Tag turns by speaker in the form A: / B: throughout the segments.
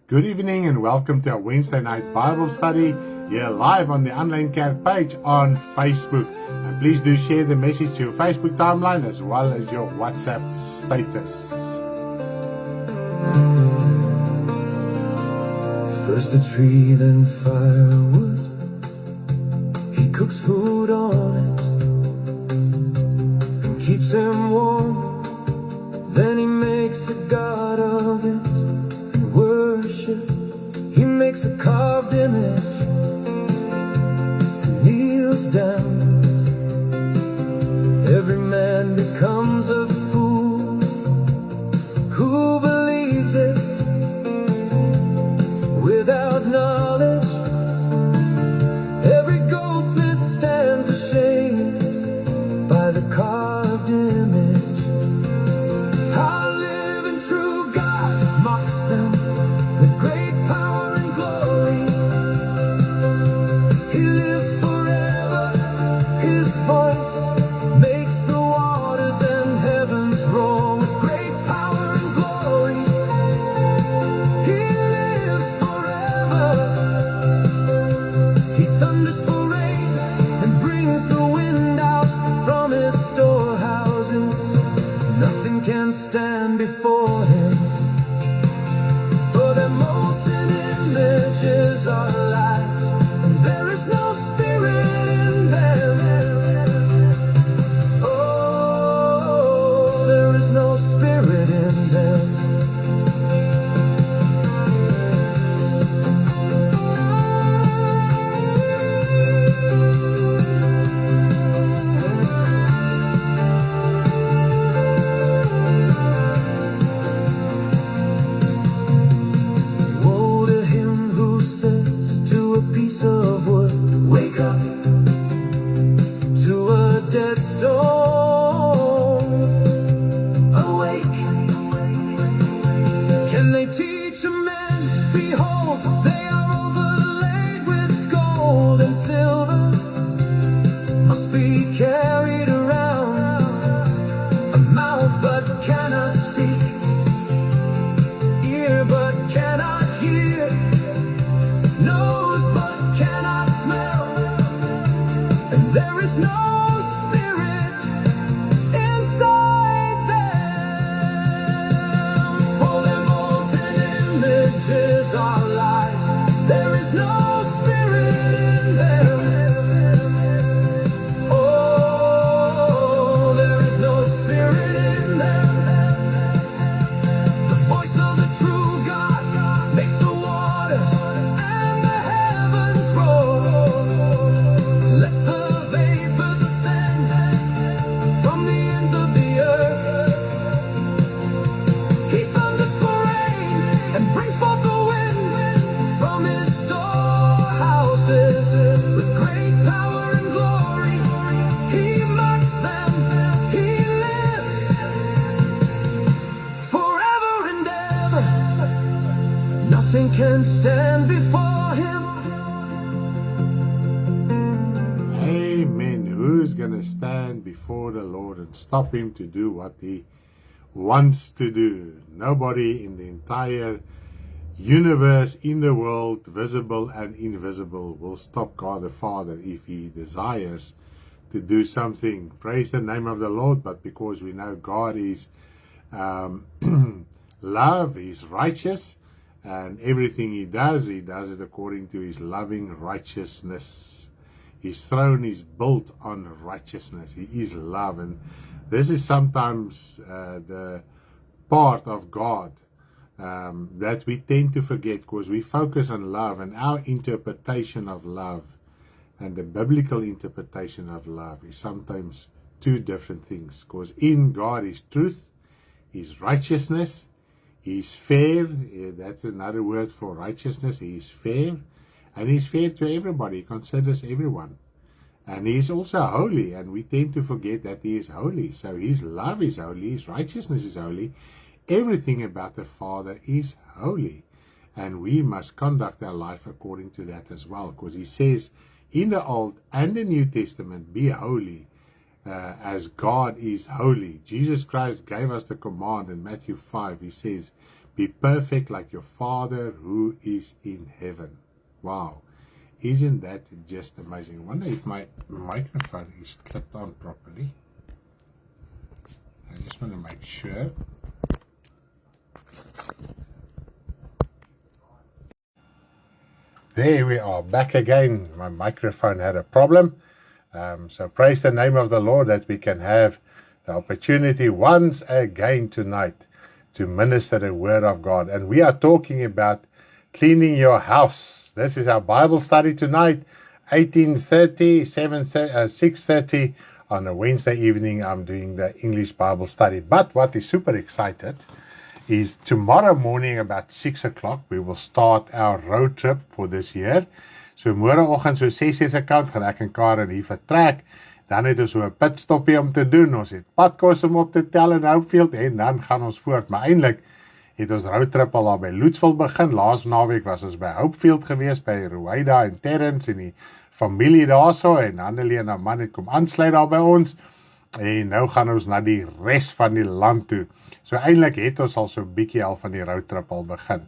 A: Good evening and welcome to our Wednesday night Bible study here live on the Online Kerk page on Facebook. And please do share the message to your Facebook timeline as well as your WhatsApp status.
B: First a tree, then firewood. He cooks food on it and keeps him warm. Then he makes a god of it and worship. He makes a carved image and kneels down. Every man becomes a fool who believes it without knowledge. Every goldsmith stands ashamed by the carved image. Our living true God mocks them with great power and glory. He lives forever. His voice makes the waters and heavens roar with great power and glory. He lives forever. He thunders for rain and brings the wind out from his storehouses. Nothing can stand before him, for their molten images are lies, and there is no spirit in them. Oh, there is no spirit in them. Woe to him who says to a piece of wood, wake up, to a dead stone, awake. Can they teach a man? Behold, they are overlaid with gold and silver, must be carried around, a mouth but cannot speak, ear but cannot hear, nose but cannot smell, and there is no spirit inside them. For their molten images are lies, there is no spirit in them. Oh, there is no spirit in them. The voice of the true God makes the waters and the heavens roar, lets the vapors ascend from the ends of the earth. He thunders for rain and brings forth the wind from his storehouses with great power and glory. He mocks them. He lives forever and ever. Nothing can stand before him.
A: Amen. Who's going to stand before the Lord and stop him to do what he wants to do? Nobody in the entire universe, in the world, visible and invisible, will stop God the Father if he desires to do something. Praise the name of the Lord. But because we know God is love, he's righteous, and everything he does it according to his loving righteousness. His throne is built on righteousness. He is love. And this is sometimes the part of God that we tend to forget, because we focus on love, and our interpretation of love and the biblical interpretation of love is sometimes two different things. Because in God is truth, is righteousness, he is fair. That's another word for righteousness. He is fair, and he's fair to everybody. He considers everyone. And he is also holy, and we tend to forget that he is holy. So his love is holy, his righteousness is holy. Everything about the Father is holy, and we must conduct our life according to that as well, because he says in the Old and the New Testament, be holy as God is holy. Jesus Christ gave us the command in Matthew 5. He says, Be perfect like your Father who is in heaven. Wow. Isn't that just amazing? I wonder if my microphone is clipped on properly. I just want to make sure. There we are, back again. My microphone had a problem. So praise the name of the Lord that we can have the opportunity once again tonight to minister the word of God. And we are talking about cleaning your house. This is our Bible study tonight, 18:30, 6:30 on a Wednesday evening. I'm doing the English Bible study. But what is super excited is tomorrow morning about 6 o'clock, we will start our road trip for this year. So môreoggend so 6:00 se kant gaan ek en Karen hier vertrek. Dan het ons so 'n pitstopie om te doen. Ons het padkos om op te tel in Hopefield en dan gaan ons voort. Maar eintlik het ons roadtrip al daar by Loetsville begin. Laas naweek was ons by Hopefield gewees by Ruwaida en Terrence en die familie daarso en Annelie en man het kom aansluit daar by ons. En nou gaan ons na die res van die land toe. So eintlik het ons al so 'n bietjie al van die roadtrip al begin.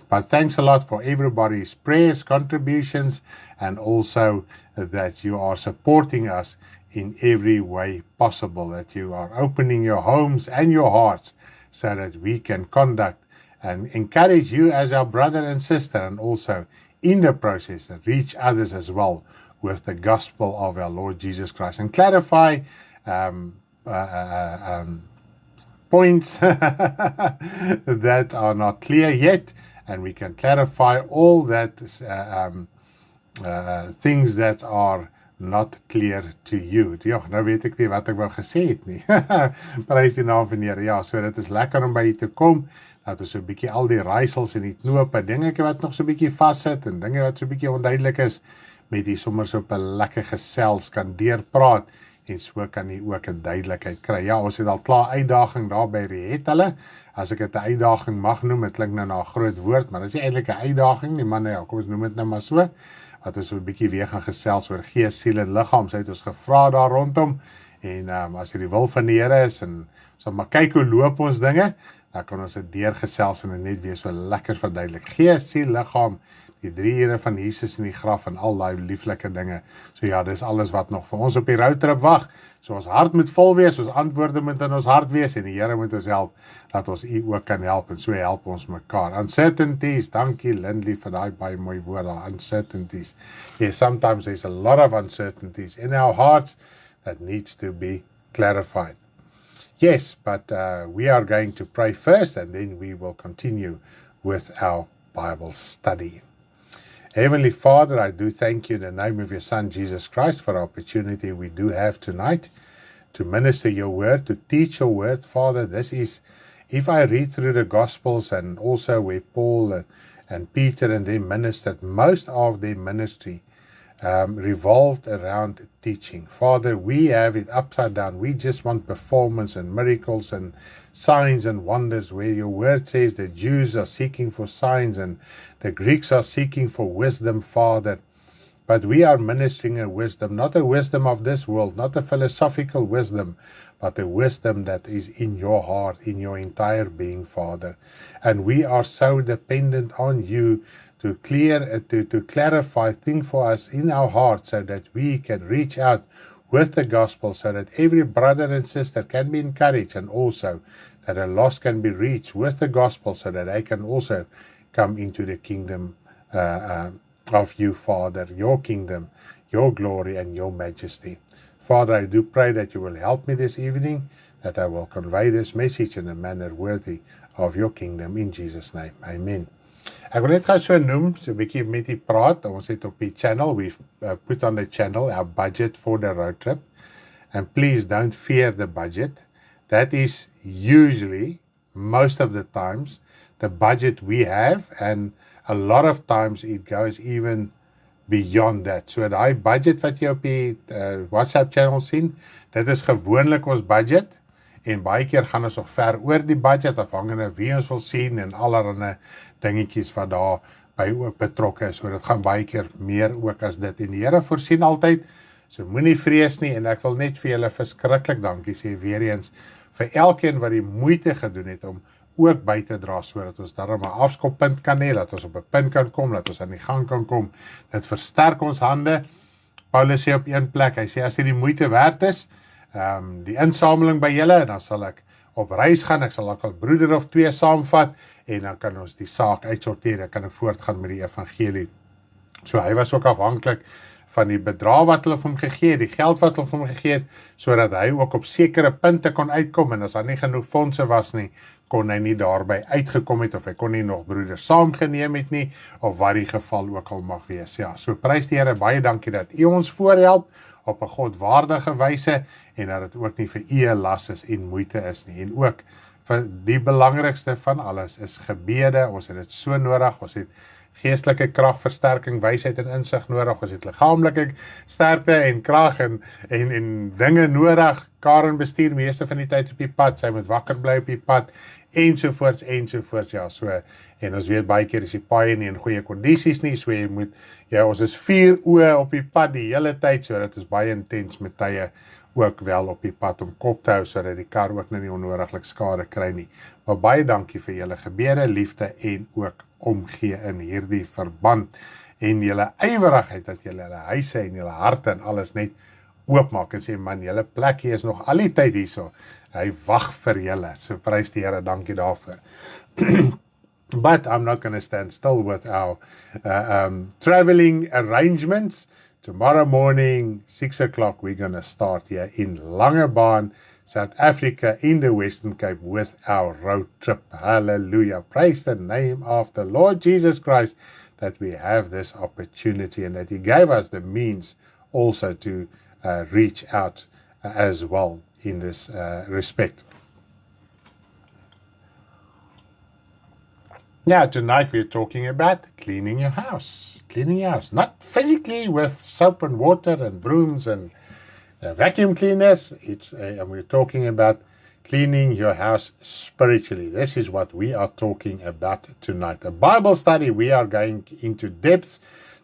A: But thanks a lot for everybody's prayers, contributions, and also that you are supporting us in every way possible, that you are opening your homes and your hearts so that we can conduct and encourage you as our brother and sister, and also in the process reach others as well with the gospel of our Lord Jesus Christ and clarify points that are not clear yet, and we can clarify all that things that are not clear to you. Ja, nou weet ek nie wat ek wou gesê het nie. Prys die naam van die Here. Ja, so dit is lekker om by u te kom, dat ons so 'n bietjie al die raaisels en die knope, dinge wat nog so 'n bietjie vassit en dinge wat so 'n bietjie onduidelik is, met u sommer so op 'n lekker gesels kan deurpraat en so kan u ook 'n duidelikheid kry. Ja, ons het al klaar uitdaging daar by Riet hulle. As ek dit 'n uitdaging mag noem, dit klink nou na 'n groot woord, maar dit is nie eintlik 'n uitdaging nie, man. Ja, kom ons noem dit nou maar so. Wat ons so 'n bietjie weer gaan gesels oor gees, siel en liggaam. Sy het ons gevra daar rondom. En as dit die wil van die Here is en so maar kyk hoe loop ons dinge, dan kan ons dit deurgesels en net weer so lekker verduidelik. Gees, siel, liggaam, die 3 ure van Jesus in die graf en al daai lieflike dinge. So ja, dis alles wat nog vir ons op die roadtrip wag. So ons hart moet vol wees, ons antwoorde moet in ons hart wees en die Here moet ons help dat ons u ook kan help en so help ons mekaar. Uncertainties, dankie Lindley vir daai baie mooi woord daar, uncertainties. Yes, sometimes there's a lot of uncertainties in our hearts that needs to be clarified. Yes, but we are going to pray first and then we will continue with our Bible study. Heavenly Father, I do thank you in the name of your Son, Jesus Christ, for the opportunity we do have tonight to minister your word, to teach your word. Father, this is, if I read through the Gospels and also where Paul and Peter and them ministered, most of their ministry revolved around teaching. Father, we have it upside down. We just want performance and miracles and signs and wonders, where your word says the Jews are seeking for signs and the Greeks are seeking for wisdom, Father. But we are ministering a wisdom, not a wisdom of this world, not a philosophical wisdom, but a wisdom that is in your heart, in your entire being, Father. And we are so dependent on you to clarify things for us in our hearts so that we can reach out with the gospel, so that every brother and sister can be encouraged, and also that a lost can be reached with the gospel so that they can also come into the kingdom of you, Father, your kingdom, your glory and your majesty. Father, I do pray that you will help me this evening, that I will convey this message in a manner worthy of your kingdom, in Jesus' name. Amen. Ek wil net gou so noem, so 'n bietjie met u praat. Ons het op die channel, we've put on the channel our budget for the road trip. And please don't fear the budget. That is usually, most of the times, the budget we have, and a lot of times it goes even beyond that. So daai budget wat jy op die WhatsApp channel sien, dit is gewoonlik ons budget, en baie keer gaan ons nog ver oor die budget, afhangende wie ons wil sien, en allerlei dingetjies wat daar by ook betrokke is. So dit gaan baie keer meer ook as dit, en die Here voorsien altyd, so moenie vrees nie, en ek wil net vir julle verskriklik dankie sê weer eens, vir elkeen wat die moeite gedoen het om ook by te dra, sodat ons daarom 'n afskoppunt kan hê, dat ons op 'n punt kan kom, dat ons aan die gang kan kom. Dit versterk ons hande. Paulus sê op een plek, hy sê, as dit die moeite werd is, die insameling by julle, dan sal ek op reis gaan, ek sal ook al broeder of 2 saamvat, en dan kan ons die saak uitsorteer, dan kan ek voortgaan met die evangelie. So hy was ook afhanklik van die bedrag wat hulle vir hom gegee het, die geld wat hulle vir hom gegee het, sodat hy ook op sekere punte kon uitkom, en as daar nie genoeg fondse was nie, kon hy nie daarby uitgekom het, of hy kon nie nog broeders saamgeneem het nie, of wat die geval ook al mag wees. Ja, so prys die Here, baie dankie dat U ons voorhelp, op 'n godwaardige wyse, en dat dit ook nie vir U 'n las is en moeite is nie, en ook vir die belangrikste van alles is gebede. Ons het dit so nodig, ons het geestelike krag, versterking, wysheid en insig nodig, ons het liggaamlike sterkte en krag en dinge nodig. Karen bestuur meeste van die tyd op die pad, sy moet wakker bly op die pad, ensovoorts, ja, so, en ons weet baie keer is die paaie nie in goeie kondisies nie, so ons is 4 oë op die pad die hele tyd, so dit is baie intens met tye ook wel op die pad om kop te hou, sodat die kar ook nie onnodiglik skade kry nie. Maar baie dankie vir julle gebede, liefde en ook omgee in hierdie verband, en julle ywerigheid dat julle huise en julle harte en alles net oopmaak en sê, man, julle plek hier is nog al die tyd hierso. Hy wag vir julle. So prys die Here, dankie daarvoor. But I'm not going to stand still with our traveling arrangements. Tomorrow morning, 6 o'clock, we're going to start here in Langebaan, South Africa, in the Western Cape with our road trip. Hallelujah. Praise the name of the Lord Jesus Christ that we have this opportunity and that He gave us the means also to reach out as well in this respect. Now, tonight we're talking about cleaning your house. Cleaning your house. Not physically with soap and water and brooms and vacuum cleaners. And we're talking about cleaning your house spiritually. This is what we are talking about tonight. A Bible study. We are going into depth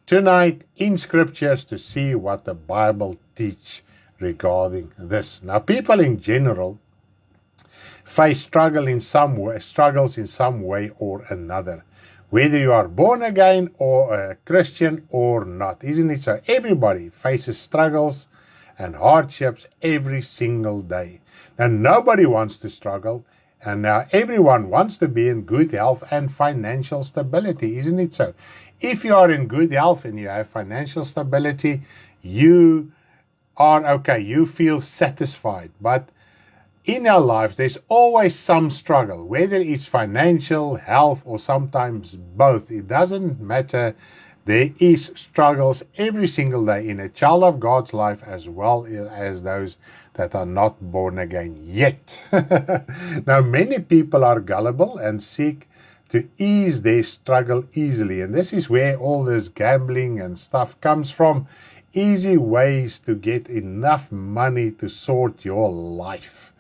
A: tonight in scriptures to see what the Bible teaches regarding this. Now, people in general face struggles in some way or another, whether you are born again or a Christian or not, isn't it so? Everybody faces struggles and hardships every single day. Now, nobody wants to struggle, and now everyone wants to be in good health and financial stability, isn't it so? If you are in good health and you have financial stability, you are okay, you feel satisfied, but in our lives, there's always some struggle, whether it's financial, health, or sometimes both. It doesn't matter. There is struggles every single day in a child of God's life, as well as those that are not born again yet. Now, many people are gullible and seek to ease their struggle easily. And this is where all this gambling and stuff comes from. Easy ways to get enough money to sort your life.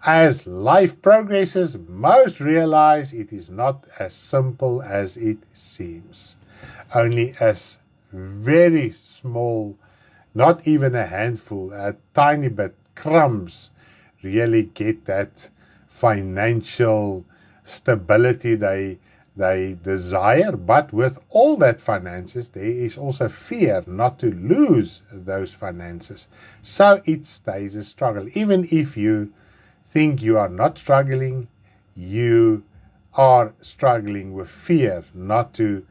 A: As life progresses, most realize it is not as simple as it seems. Only as very small, not even a handful, a tiny bit, crumbs, really get that financial stability they desire. But with all that finances, there is also fear not to lose those finances. So it stays a struggle. Even if you think you are not struggling, you are struggling with fear not to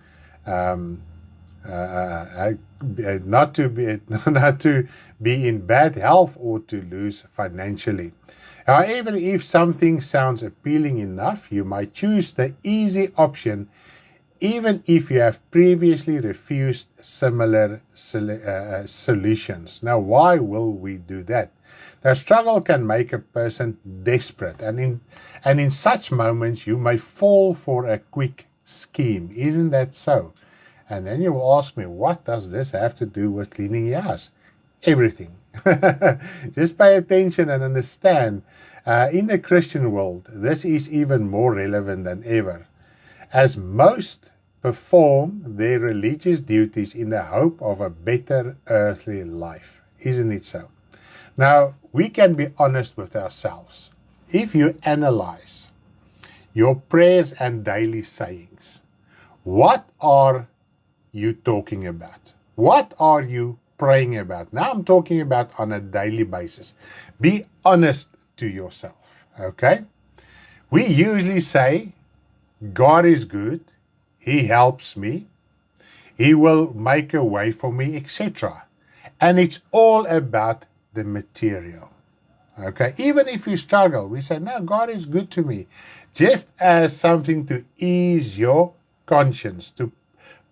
A: be in bad health or to lose financially. However, if something sounds appealing enough, you might choose the easy option, even if you have previously refused similar solutions. Now, why will we do that? Now, struggle can make a person desperate, and in such moments you may fall for a quick scheme. Isn't that so? And then you will ask me, what does this have to do with cleaning your house? Everything. Just pay attention and understand. In the Christian world, this is even more relevant than ever, as most perform their religious duties in the hope of a better earthly life. Isn't it so? Now, we can be honest with ourselves. If you analyze your prayers and daily sayings. What are you talking about? What are you praying about? Now I'm talking about on a daily basis. Be honest to yourself, okay? We usually say, God is good, He helps me, He will make a way for me, etc. And it's all about the material. Okay, even if you struggle, we say, no, God is good to me. Just as something to ease your conscience, to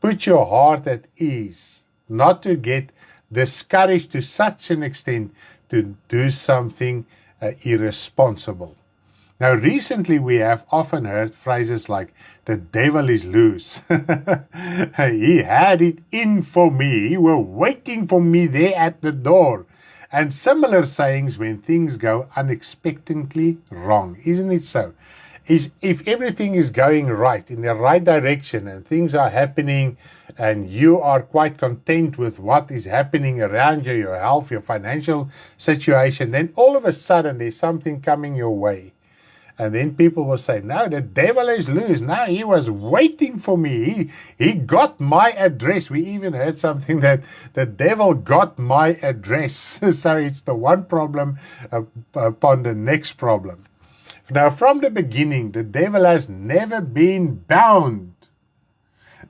A: put your heart at ease, not to get discouraged to such an extent to do something irresponsible. Now, recently we have often heard phrases like, the devil is loose. He had it in for me. He was waiting for me there at the door. And similar sayings when things go unexpectedly wrong. Isn't it so? If everything is going right, in the right direction, and things are happening, and you are quite content with what is happening around you, your health, your financial situation, then all of a sudden there's something coming your way. And then people will say, no, the devil is loose. No, he was waiting for me. He got my address. We even heard something that the devil got my address. So it's the one problem upon the next problem. Now, from the beginning, the devil has never been bound.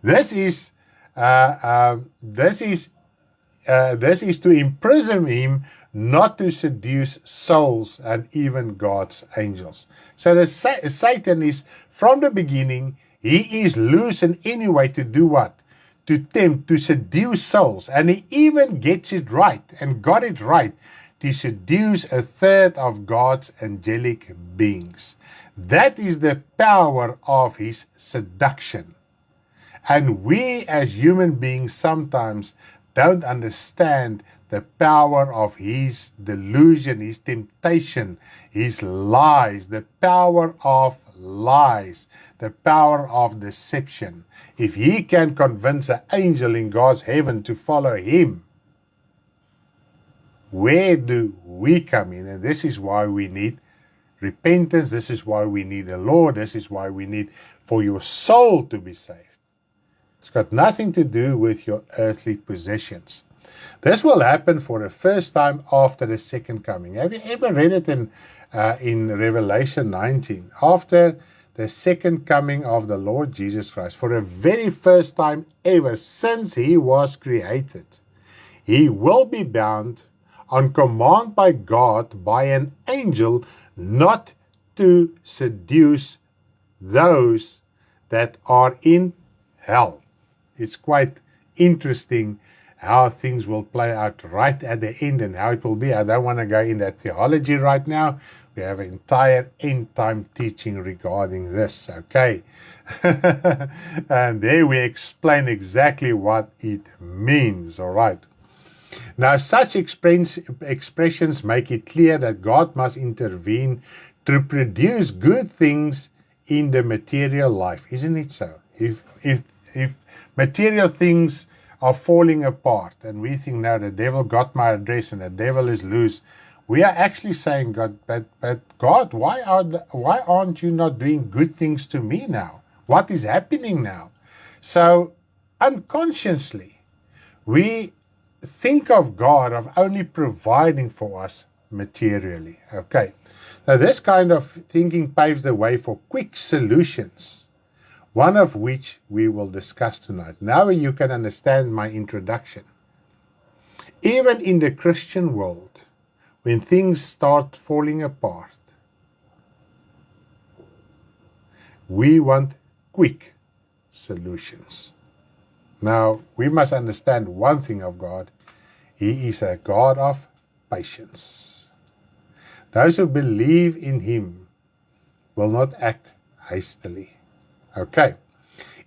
A: This is to imprison him, not to seduce souls and even God's angels. So Satan is, from the beginning, he is loose in any way to do what? To tempt, to seduce souls. And he even gets it right, and got it right, to seduce a third of God's angelic beings. That is the power of his seduction. And we as human beings sometimes don't understand the power of his delusion, his temptation, his lies, the power of lies, the power of deception. If he can convince an angel in God's heaven to follow him, where do we come in? And this is why we need repentance. This is why we need the Lord. This is why we need for your soul to be saved. It's got nothing to do with your earthly possessions. This will happen for the first time after the second coming. Have you ever read it in Revelation 19? After the second coming of the Lord Jesus Christ, for the very first time ever since he was created, he will be bound on command by God by an angel not to seduce those that are in hell. It's quite interesting how things will play out right at the end and how it will be. I don't want to go in that theology right now. We have an entire end time teaching regarding this, okay? And there we explain exactly what it means, all right? Now, such expressions make it clear that God must intervene to produce good things in the material life. Isn't it so? If material things are falling apart and we think, now the devil got my address and the devil is loose, we are actually saying, God, but God, why aren't you not doing good things to me now? What is happening now? So unconsciously, we think of God of only providing for us materially. Okay. Now this kind of thinking paves the way for quick solutions, one of which we will discuss tonight. Now you can understand my introduction. Even in the Christian world, when things start falling apart, we want quick solutions. Now, we must understand one thing of God. He is a God of patience. Those who believe in him will not act hastily. Okay.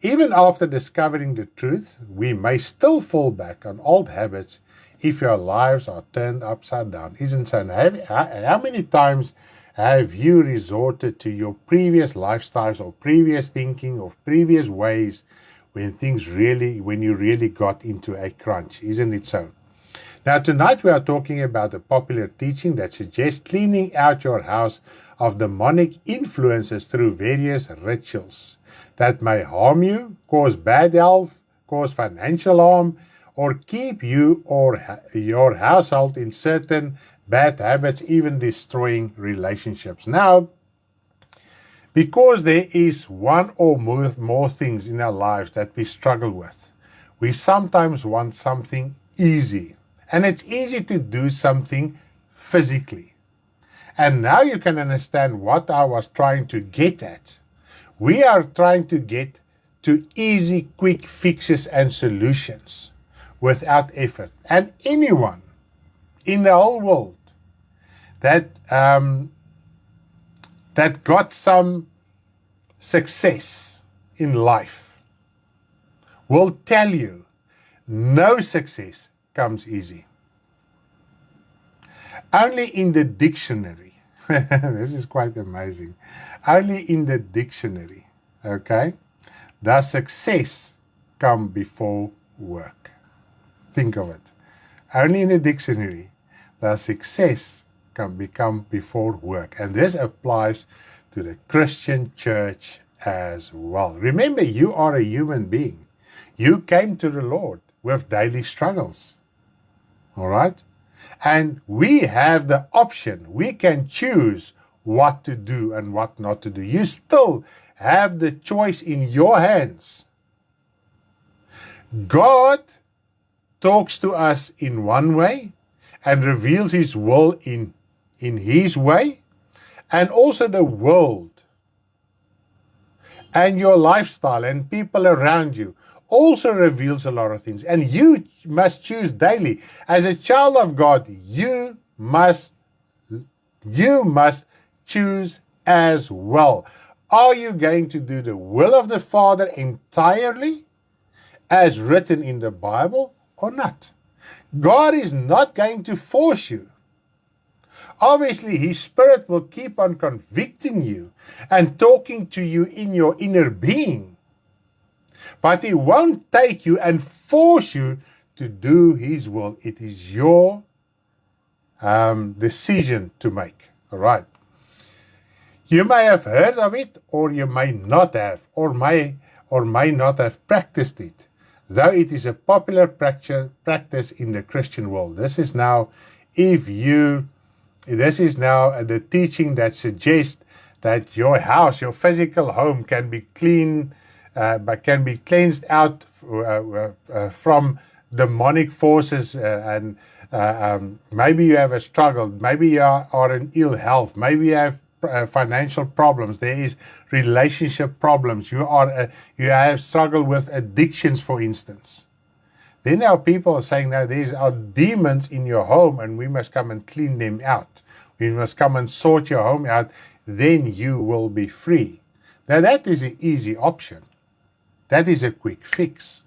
A: Even after discovering the truth, we may still fall back on old habits if your lives are turned upside down. Isn't so? How many times have you resorted to your previous lifestyles or previous thinking or previous ways when you really got into a crunch? Isn't it so? Now, tonight we are talking about a popular teaching that suggests cleaning out your house of demonic influences through various rituals that may harm you, cause bad health, cause financial harm, or keep you or your household in certain bad habits, even destroying relationships. Now, because there is one or more things in our lives that we struggle with, we sometimes want something easy. And it's easy to do something physically. And now you can understand what I was trying to get at. We are trying to get to easy, quick fixes and solutions without effort. And anyone in the whole world that got some success in life will tell you no success comes easy. Only in the dictionary, this is quite amazing, only in the dictionary, okay, does success come before work. Think of it. Only in the dictionary does success come before work. And this applies to the Christian church as well. Remember, you are a human being. You came to the Lord with daily struggles. All right? And we have the option. We can choose what to do and what not to do. You still have the choice in your hands. God talks to us in one way and reveals His will in His way, and also the world and your lifestyle and people around you also reveals a lot of things. And you must choose daily. As a child of God, you must choose as well. Are you going to do the will of the Father entirely, as written in the Bible, or not? God is not going to force you. Obviously, His Spirit will keep on convicting you and talking to you in your inner being. But He won't take you and force you to do His will. It is your decision to make. All right. You may have heard of it, or you may not have, or may not have practiced it, though it is a popular practice in the Christian world. This is now the teaching that suggests that your house, your physical home, can be cleaned, but can be cleansed out from demonic forces, and maybe you have a struggle, maybe you are in ill health, maybe you have financial problems, there is relationship problems, you have struggled with addictions, for instance. Then our people are saying, now there are demons in your home and we must come and clean them out. We must come and sort your home out, then you will be free. Now that is an easy option. That is a quick fix.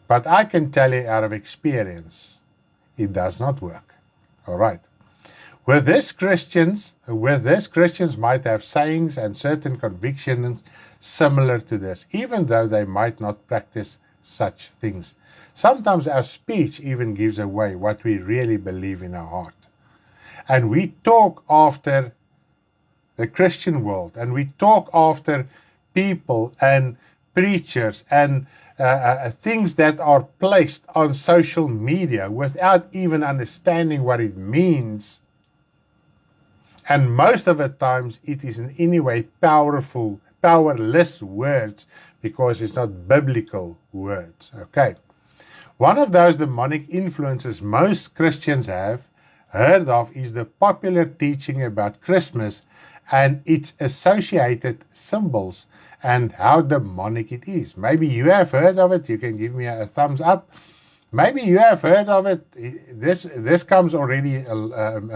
A: But I can tell you out of experience, it does not work. All right. With this, Christians might have sayings and certain convictions similar to this, even though they might not practice such things. Sometimes our speech even gives away what we really believe in our heart. And we talk after the Christian world, and we talk after people and preachers and things that are placed on social media without even understanding what it means. And most of the times it is in any way powerless words, because it's not biblical words. Okay. One of those demonic influences most Christians have heard of is the popular teaching about Christmas and its associated symbols and how demonic it is. Maybe you have heard of it. You can give me a thumbs up. Maybe you have heard of it. This comes already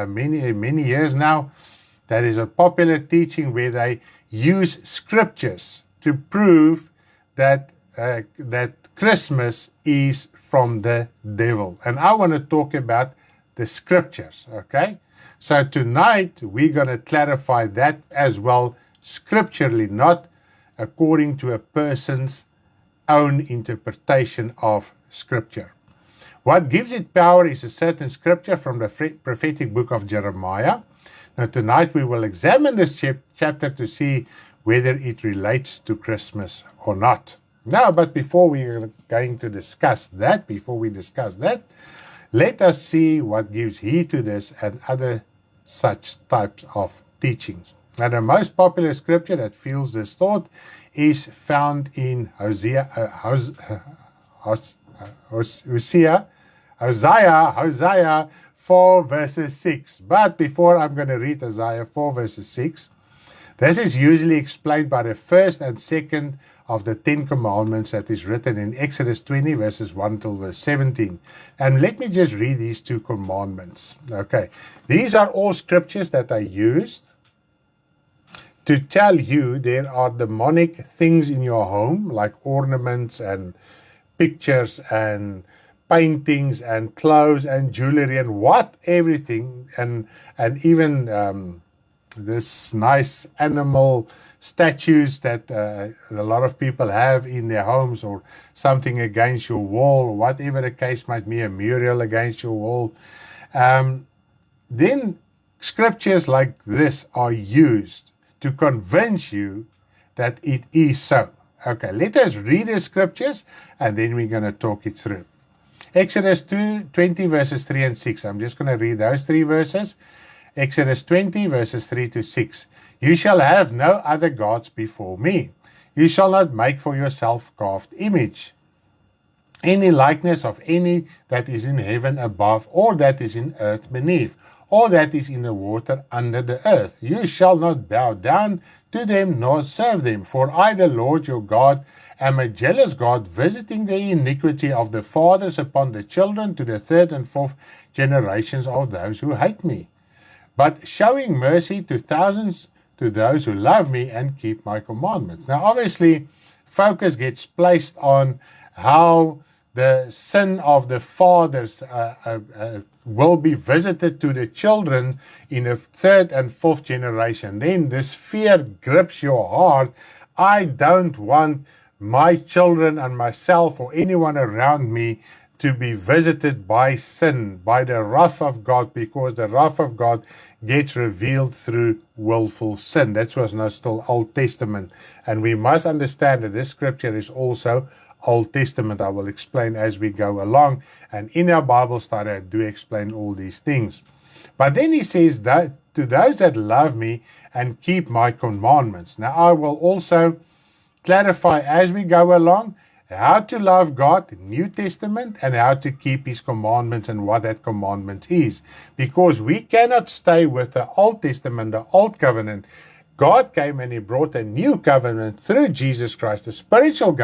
A: many years now. That is a popular teaching where they use scriptures to prove that Christmas is from the devil. And I want to talk about the scriptures, okay? So tonight we're going to clarify that as well scripturally, not according to a person's own interpretation of scripture. What gives it power is a certain scripture from the prophetic book of Jeremiah. Now tonight we will examine this chapter to see whether it relates to Christmas or not. Now, but before we are going to discuss that, let us see what gives heed to this and other such types of teachings. Now, the most popular scripture that fuels this thought is found in Hosea 4 verses 6. But before I'm going to read Hosea 4 verses 6, this is usually explained by the first and second of the 10 commandments that is written in Exodus 20 verses 1 till verse 17. And let me just read these 2 commandments. Okay, these are all scriptures that I used to tell you there are demonic things in your home, like ornaments and pictures and paintings and clothes and jewelry and everything, and even this nice animal statues that a lot of people have in their homes, or something against your wall, whatever the case might be, a mural against your wall. Then scriptures like this are used to convince you that it is so. Okay, let us read the scriptures and then we're going to talk it through. Exodus 20 verses 3 and 6. I'm just going to read those 3 verses. Exodus 20 verses 3 to 6. You shall have no other gods before me. You shall not make for yourself carved image, any likeness of any that is in heaven above, or that is in earth beneath, or that is in the water under the earth. You shall not bow down to them nor serve them, for I, the Lord your God, am a jealous God, visiting the iniquity of the fathers upon the children to the 3rd and 4th generations of those who hate me, but showing mercy to thousands to those who love me and keep my commandments. Now, obviously, focus gets placed on how the sin of the fathers will be visited to the children in the 3rd and 4th generation. Then this fear grips your heart. I don't want my children and myself or anyone around me to be visited by sin, by the wrath of God, because the wrath of God gets revealed through willful sin. That was now still Old Testament. And we must understand that this scripture is also Old Testament. I will explain as we go along. And in our Bible study, I do explain all these things. But then he says that to those that love me and keep my commandments. Now I will also clarify as we go along how to love God, New Testament, and how to keep his commandments and what that commandment is. Because we cannot stay with the Old Testament, the Old Covenant. God came and he brought a new covenant through Jesus Christ, a spiritual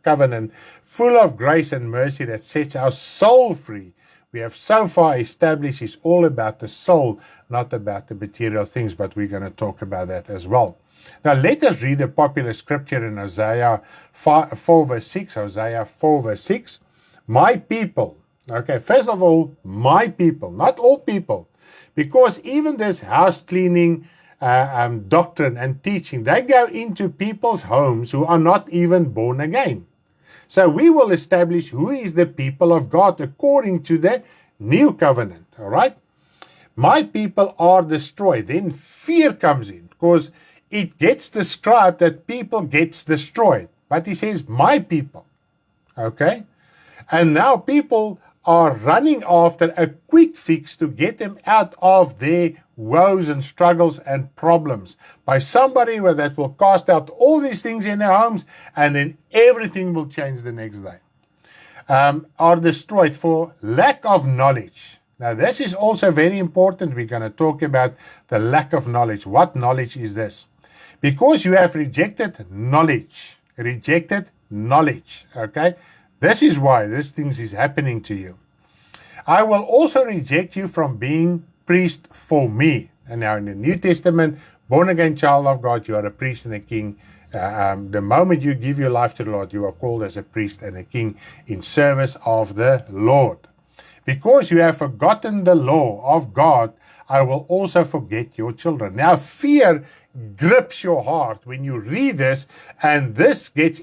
A: covenant full of grace and mercy that sets our soul free. We have so far established it's all about the soul, not about the material things, but we're going to talk about that as well. Now let us read a popular scripture in Hosea 4 verse 6. Hosea 4 verse 6. My people. Okay, first of all, my people, not all people. Because even this house cleaning doctrine and teaching, they go into people's homes who are not even born again. So we will establish who is the people of God according to the new covenant. All right. My people are destroyed. Then fear comes in because it gets described that people gets destroyed. But he says, my people. Okay. And now people are running after a quick fix to get them out of their woes and struggles and problems by somebody that will cast out all these things in their homes, and then everything will change the next day. Are destroyed for lack of knowledge. Now this is also very important. We're going to talk about the lack of knowledge. What knowledge is this? Because you have rejected knowledge. Okay. This is why this thing is happening to you. I will also reject you from being priest for me. And now in the New Testament, born again child of God, you are a priest and a king. The moment you give your life to the Lord, you are called as a priest and a king in service of the Lord. Because you have forgotten the law of God, I will also forget your children. Now fear grips your heart when you read this, and this gets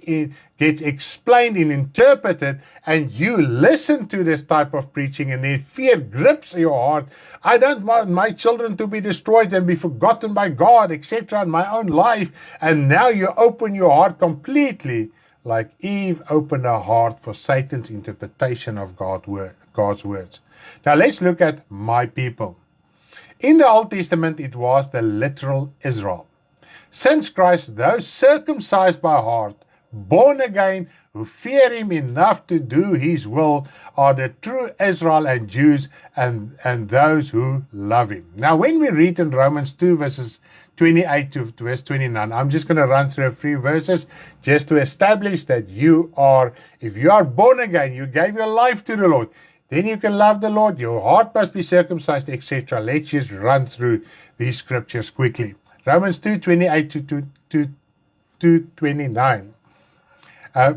A: explained and interpreted, and you listen to this type of preaching, and then fear grips your heart. I don't want my children to be destroyed and be forgotten by God, etc., in my own life. And now you open your heart completely, like Eve opened her heart for Satan's interpretation of God's words. Now let's look at my people. In the Old Testament, it was the literal Israel. Since Christ, those circumcised by heart, born again, who fear him enough to do his will, are the true Israel and Jews, and those who love him. Now, when we read in Romans 2, verses 28 to verse 29, I'm just going to run through a few verses just to establish that if you are born again, you gave your life to the Lord, then you can love the Lord, your heart must be circumcised, etc. Let's just run through these scriptures quickly. Romans 2, 28 to 29.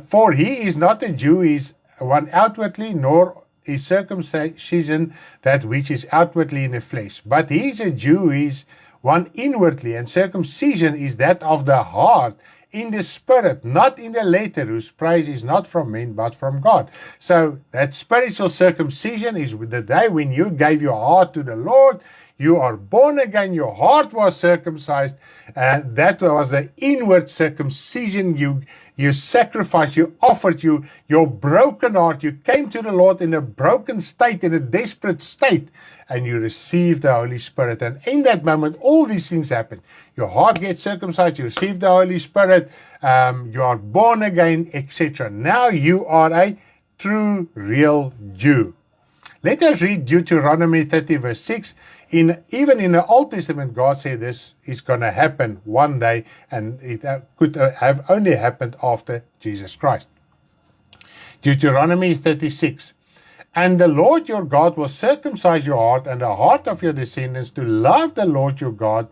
A: For he is not a Jew, he is one outwardly, nor is circumcision that which is outwardly in the flesh. But he is a Jew, he is one inwardly, and circumcision is that of the heart, in the spirit, not in the letter, whose praise is not from men, but from God. So that spiritual circumcision is the day when you gave your heart to the Lord. You are born again, your heart was circumcised, and that was the inward circumcision. You sacrificed, you offered your broken heart. You came to the Lord in a broken state, in a desperate state, and you received the Holy Spirit. And in that moment, all these things happen. Your heart gets circumcised, you receive the Holy Spirit, you are born again, etc. Now you are a true, real Jew. Let us read Deuteronomy 30, verse 6. Even in the Old Testament, God said this is going to happen one day, and it could have only happened after Jesus Christ. Deuteronomy 36. And the Lord your God will circumcise your heart and the heart of your descendants to love the Lord your God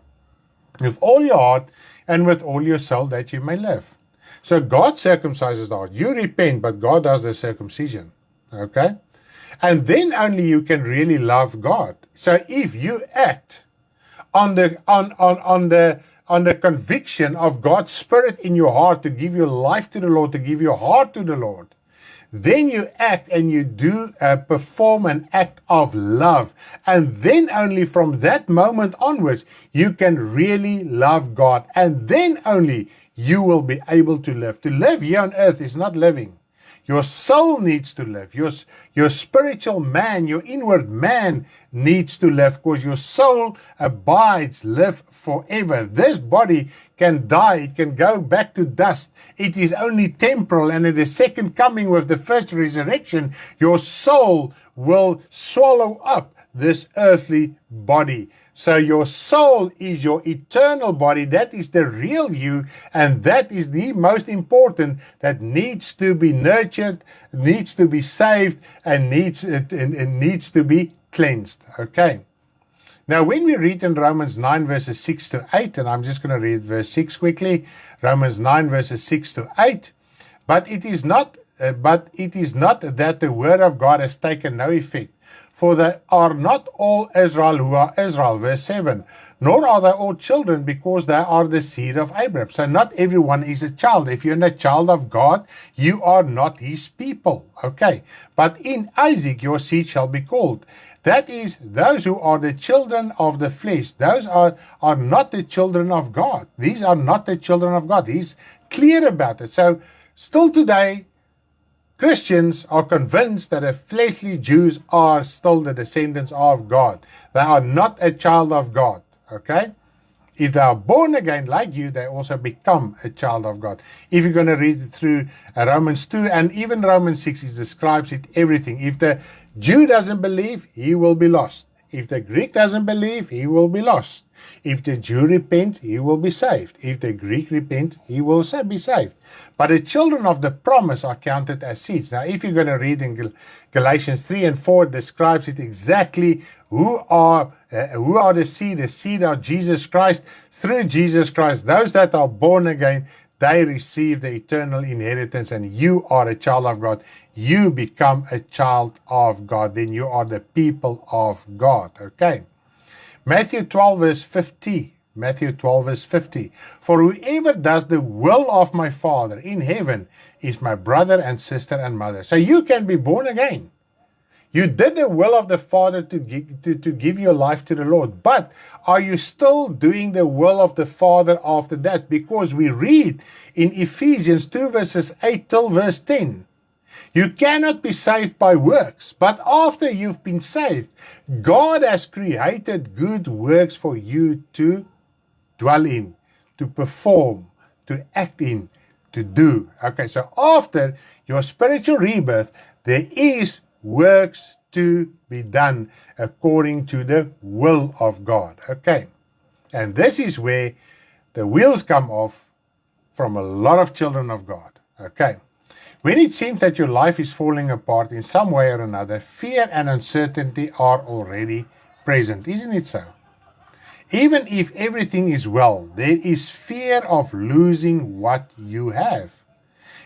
A: with all your heart and with all your soul, that you may live. So God circumcises the heart. You repent, but God does the circumcision. Okay? And then only you can really love God. So if you act on the conviction of God's Spirit in your heart to give your life to the Lord, to give your heart to the Lord, then you act and you do perform an act of love. And then only from that moment onwards, you can really love God. And then only you will be able to live. To live here on earth is not living. Your soul needs to live. Your spiritual man, your inward man needs to live, because your soul abides, live forever. This body can die. It can go back to dust. It is only temporal. And in the second coming with the first resurrection, your soul will swallow up this earthly body. So your soul is your eternal body. That is the real you, and that is the most important, that needs to be nurtured, needs to be saved, and needs to be cleansed. Okay. Now, when we read in Romans 9, verses 6 to 8, and I'm just going to read verse 6 quickly, Romans 9, verses 6 to 8, but it is not that the word of God has taken no effect. For they are not all Israel who are Israel, verse 7, nor are they all children, because they are the seed of Abraham. So not everyone is a child. If you're not a child of God, you are not his people. Okay. But in Isaac your seed shall be called. That is, those who are the children of the flesh, those are not the children of God. These are not the children of God. He's clear about it. So still today, Christians are convinced that the fleshly Jews are still the descendants of God. They are not a child of God. Okay? If they are born again like you, they also become a child of God. If you're going to read it through Romans 2 and even Romans 6, it describes it everything. If the Jew doesn't believe, he will be lost. If the Greek doesn't believe, he will be lost. If the Jew repents, he will be saved. If the Greek repents, he will be saved. But the children of the promise are counted as seeds. Now, if you're going to read in Galatians 3 and 4, it describes it exactly who are the seed of Jesus Christ. Through Jesus Christ, those that are born again, they receive the eternal inheritance, and you are a child of God. You become a child of God. Then you are the people of God. Okay. Matthew 12 verse 50. Matthew 12 verse 50. For whoever does the will of my Father in heaven is my brother and sister and mother. So you can be born again. You did the will of the Father to give your life to the Lord. But are you still doing the will of the Father after that? Because we read in Ephesians 2 verses 8 till verse 10. You cannot be saved by works. But after you've been saved, God has created good works for you to dwell in, to perform, to act in, to do. Okay, so after your spiritual rebirth, there is works to be done according to the will of God. Okay, and this is where the wheels come off from a lot of children of God. Okay, when it seems that your life is falling apart in some way or another, fear and uncertainty are already present, isn't it so? Even if everything is well, there is fear of losing what you have.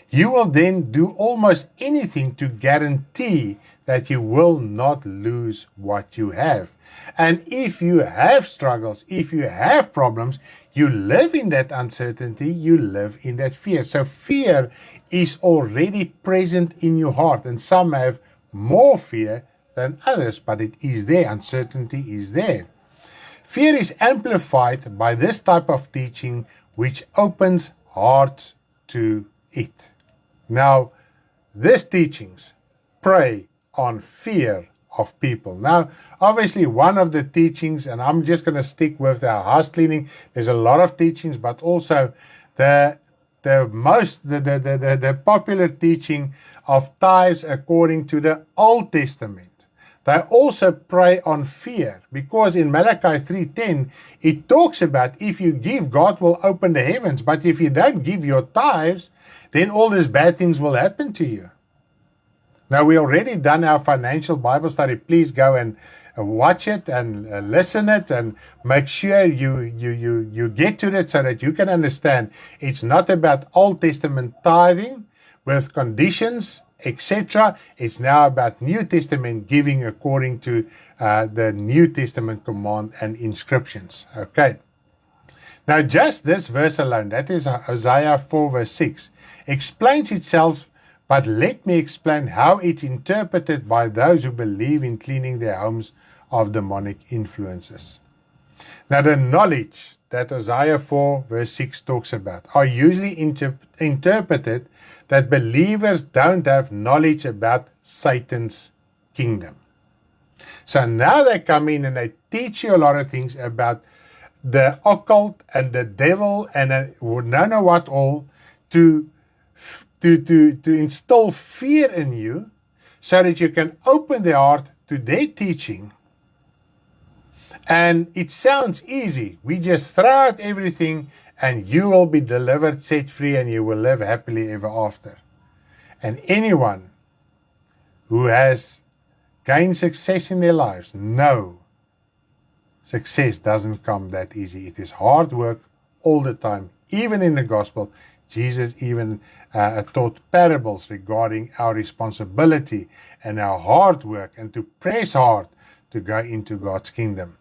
A: You will then do almost anything to guarantee that you will not lose what you have. And if you have struggles, if you have problems, you live in that uncertainty, you live in that fear. So fear is already present in your heart, and some have more fear than others, but it is there. Uncertainty is there. Fear is amplified by this type of teaching, which opens hearts to it. Now, these teachings prey on fear of people. Now, obviously, one of the teachings, and I'm just going to stick with the house cleaning. There's a lot of teachings, but also the popular teaching of tithes according to the Old Testament. They also prey on fear, because in Malachi 3:10, it talks about if you give, God will open the heavens. But if you don't give your tithes, then all these bad things will happen to you. Now, we already done our financial Bible study. Please go and watch it and listen it, and make sure you get to it so that you can understand it's not about Old Testament tithing with conditions, etc. It's now about New Testament giving according to the New Testament command and inscriptions. Okay. Now, just this verse alone, that is Hosea 4 verse 6, explains itself, but let me explain how it's interpreted by those who believe in cleaning their homes of demonic influences. Now, the knowledge that Hosea 4 verse 6 talks about are usually interpreted that believers don't have knowledge about Satan's kingdom. So now they come in and they teach you a lot of things about the occult and the devil and know what all to instill fear in you, so that you can open the heart to their teaching. And it sounds easy. We just throw out everything and you will be delivered, set free, and you will live happily ever after. And anyone who has gained success in their lives know success doesn't come that easy. It is hard work all the time. Even in the gospel, Jesus even taught parables regarding our responsibility and our hard work, and to press hard to go into God's kingdom.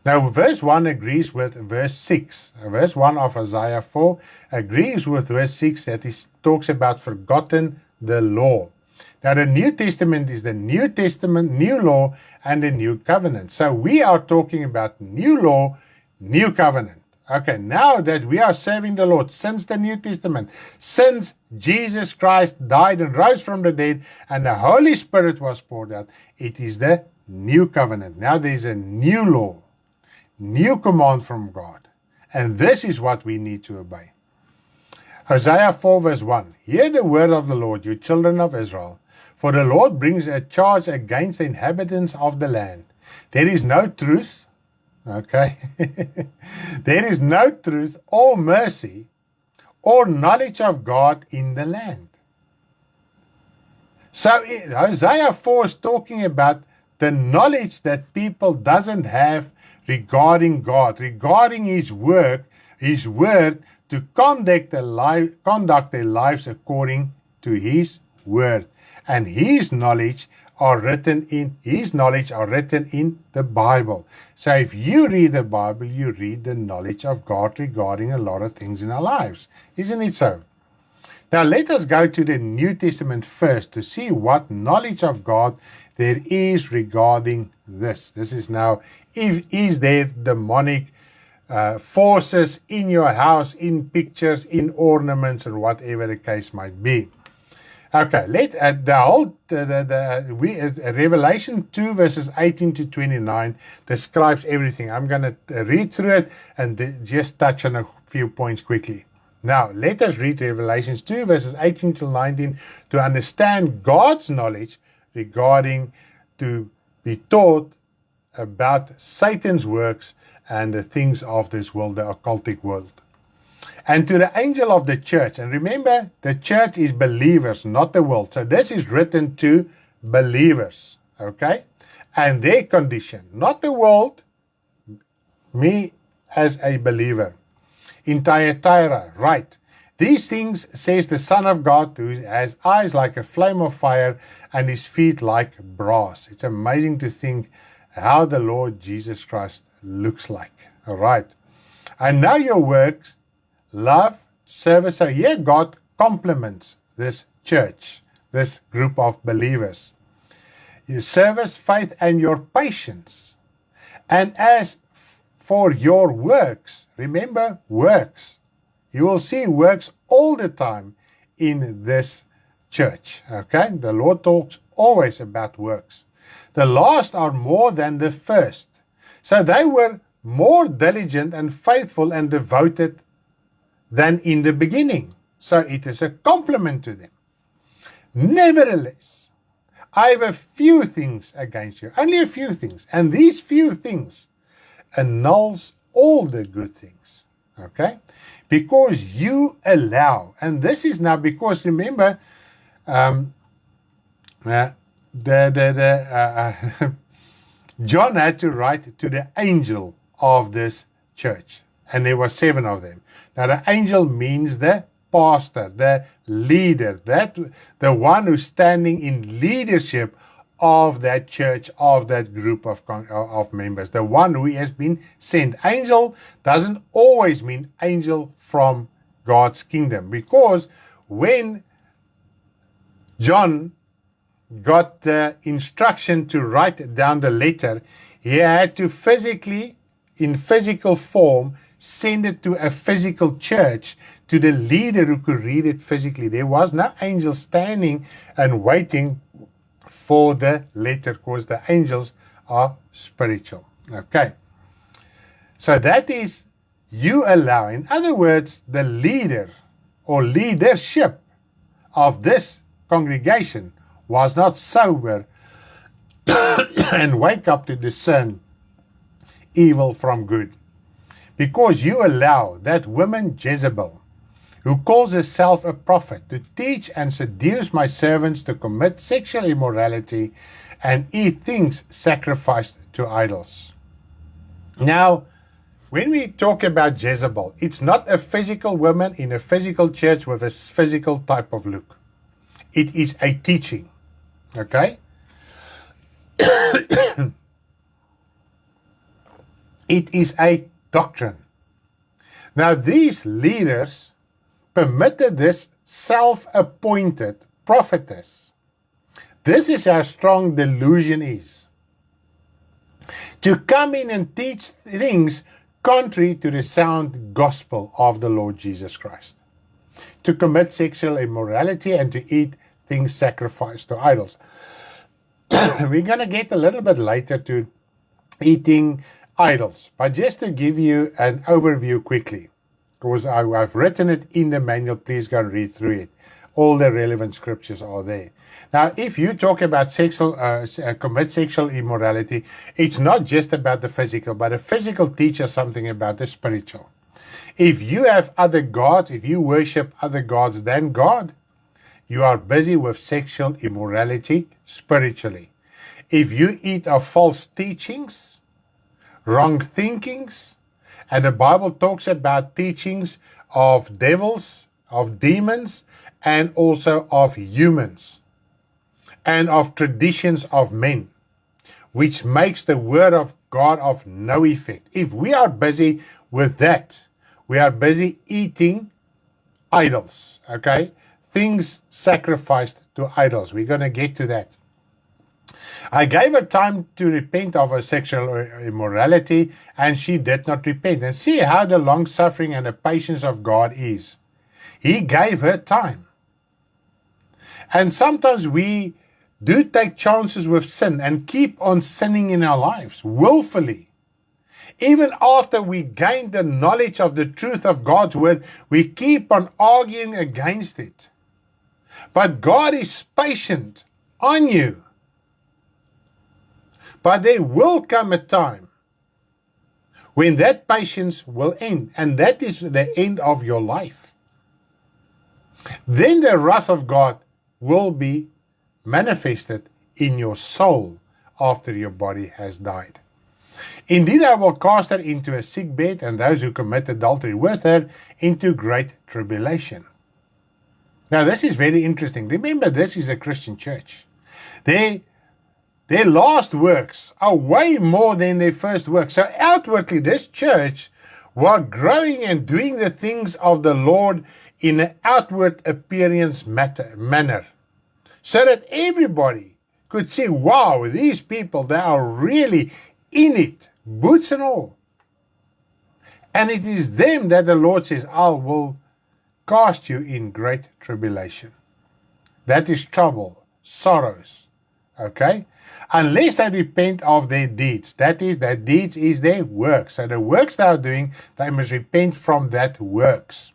A: Now, verse 1 agrees with verse 6. Verse 1 of Hosea 4 agrees with verse 6 that it talks about forgotten the law. Now, the New Testament is the New Testament, new law, and the new covenant. So we are talking about new law, new covenant. Okay, now that we are serving the Lord since the New Testament, since Jesus Christ died and rose from the dead, and the Holy Spirit was poured out, it is the new covenant. Now there's a new law, new command from God. And this is what we need to obey. Hosea 4 verse 1. Hear the word of the Lord, you children of Israel. For the Lord brings a charge against the inhabitants of the land. There is no truth. Okay. There is no truth or mercy or knowledge of God in the land. So Hosea 4 is talking about the knowledge that people doesn't have regarding God, regarding His work, His word, to conduct their lives according to His word. And His knowledge are written in, his knowledge are written in the Bible. So if you read the Bible, you read the knowledge of God regarding a lot of things in our lives. Isn't it so? Now let us go to the New Testament first to see what knowledge of God there is regarding this. This is now, is there demonic forces in your house, in pictures, in ornaments, or whatever the case might be. Okay, Revelation 2 verses 18 to 29 describes everything. I'm going to read through it and just touch on a few points quickly. Now, let us read Revelation 2 verses 18 to 19 to understand God's knowledge regarding to be taught about Satan's works and the things of this world, the occultic world. And to the angel of the church, and remember, the church is believers, not the world. So this is written to believers, okay? And their condition, not the world, me as a believer. In Thyatira, right. These things says the Son of God, who has eyes like a flame of fire and his feet like brass. It's amazing to think how the Lord Jesus Christ looks like. All right. And now your works, love, service. So here God compliments this church, this group of believers. Your service, faith, and your patience. And as for your works, remember works. You will see works all the time in this church. Okay? The Lord talks always about works. The last are more than the first. So they were more diligent and faithful and devoted than in the beginning. So it is a compliment to them. Nevertheless, I have a few things against you. Only a few things. And these few things annuls all the good things. Okay? Because you allow. And this is now because, remember, John had to write to the angel of this church. And there were 7 of them. Now the angel means the pastor, the leader, the one who's standing in leadership of that church, of that group of members, the one who has been sent. Angel doesn't always mean angel from God's kingdom, because when John got the instruction to write down the letter, he had to physically, in physical form, send it to a physical church, to the leader who could read it physically. There was no angel standing and waiting for the letter, because the angels are spiritual. Okay. So that is you allow. In other words, the leader or leadership of this congregation was not sober and wake up to discern evil from good. Because you allow that woman Jezebel, who calls herself a prophet, to teach and seduce my servants to commit sexual immorality and eat things sacrificed to idols. Now, when we talk about Jezebel, it's not a physical woman in a physical church with a physical type of look. It is a teaching. Okay? It is a doctrine. Now, these leaders permitted this self-appointed prophetess. This is how strong delusion is. To come in and teach things contrary to the sound gospel of the Lord Jesus Christ. To commit sexual immorality and to eat things sacrificed to idols. We're going to get a little bit later to eating idols, but just to give you an overview quickly, because I've written it in the manual, please go and read through it. All the relevant scriptures are there. Now, if you talk about commit sexual immorality, it's not just about the physical, but the physical teaches something about the spiritual. If you have other gods, if you worship other gods than God, you are busy with sexual immorality spiritually. If you eat of false teachings, wrong thinkings, and the Bible talks about teachings of devils, of demons, and also of humans. and of traditions of men, which makes the word of God of no effect. If we are busy with that, we are busy eating idols, okay? Things sacrificed to idols. We're going to get to that. I gave her time to repent of her sexual immorality, and she did not repent. And see how the long suffering and the patience of God is. He gave her time. And sometimes we do take chances with sin and keep on sinning in our lives willfully. Even after we gain the knowledge of the truth of God's word, we keep on arguing against it. But God is patient on you. But there will come a time when that patience will end, and that is the end of your life. Then the wrath of God will be manifested in your soul after your body has died. Indeed, I will cast her into a sick bed, and those who commit adultery with her into great tribulation. Now, this is very interesting. Remember, this is a Christian church. Their last works are way more than their first works. So outwardly, this church was growing and doing the things of the Lord in an outward appearance manner, so that everybody could see, wow, these people, they are really in it, boots and all. And it is them that the Lord says, I will cast you in great tribulation. That is trouble, sorrows, okay? Unless they repent of their deeds. That is, their deeds is their works. So the works they are doing, they must repent from that works.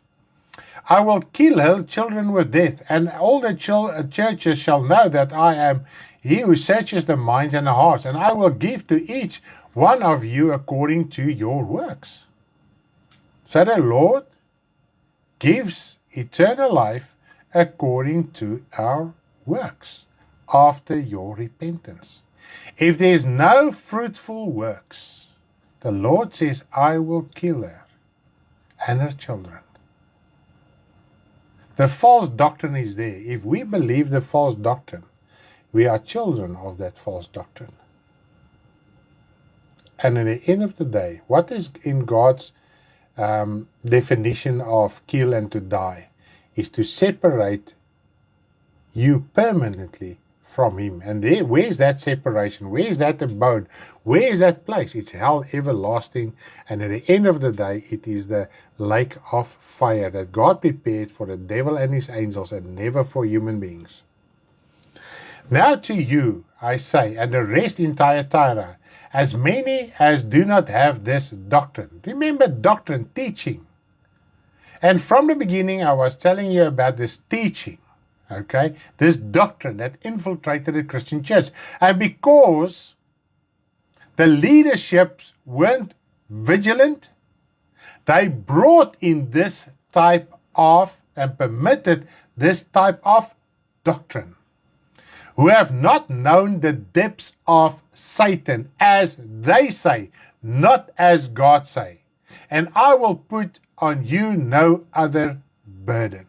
A: I will kill her children with death, and all the churches shall know that I am he who searches the minds and the hearts, and I will give to each one of you according to your works. So the Lord gives eternal life according to our works, after your repentance. If there is no fruitful works, the Lord says, I will kill her and her children. The false doctrine is there. If we believe the false doctrine, we are children of that false doctrine. And at the end of the day, what is in God's definition of kill and to die is to separate you permanently from Him. And there, where's that separation? Where's that abode? Where is that place? It's hell everlasting. And at the end of the day, it is the lake of fire that God prepared for the devil and his angels, and never for human beings. Now to you, I say, and the rest in Thyatira, as many as do not have this doctrine. Remember doctrine, teaching. And from the beginning, I was telling you about this teaching. Okay, this doctrine that infiltrated the Christian church. And because the leaderships weren't vigilant, they brought in this type of and permitted this type of doctrine, who have not known the depths of Satan, as they say, not as God say. And I will put on you no other burden.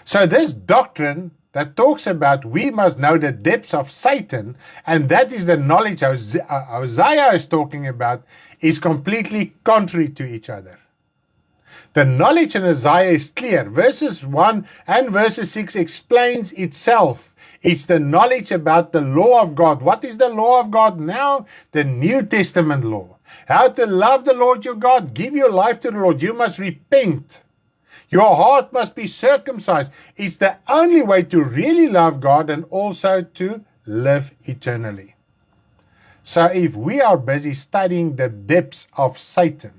A: So this doctrine that talks about we must know the depths of Satan, and that is the knowledge Isaiah is talking about, is completely contrary to each other. The knowledge in Isaiah is clear. Verses 1 and verses 6 explains itself. It's the knowledge about the law of God. What is the law of God now? The New Testament law. How to love the Lord your God. Give your life to the Lord. You must repent. Your heart must be circumcised. It's the only way to really love God and also to live eternally. So if we are busy studying the depths of Satan,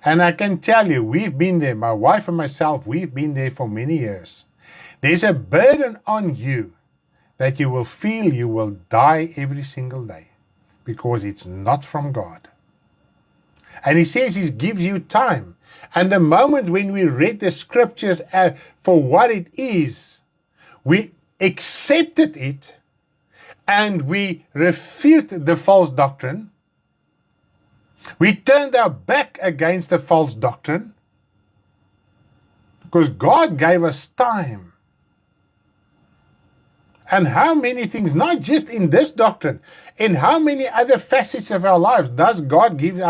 A: and I can tell you, we've been there, my wife and myself, we've been there for many years. There's a burden on you that you will feel you will die every single day because it's not from God. And He says He gives you time. And the moment when we read the scriptures for what it is, we accepted it and we refute the false doctrine. We turned our back against the false doctrine. Because God gave us time. And how many things, not just in this doctrine, in how many other facets of our lives does God gives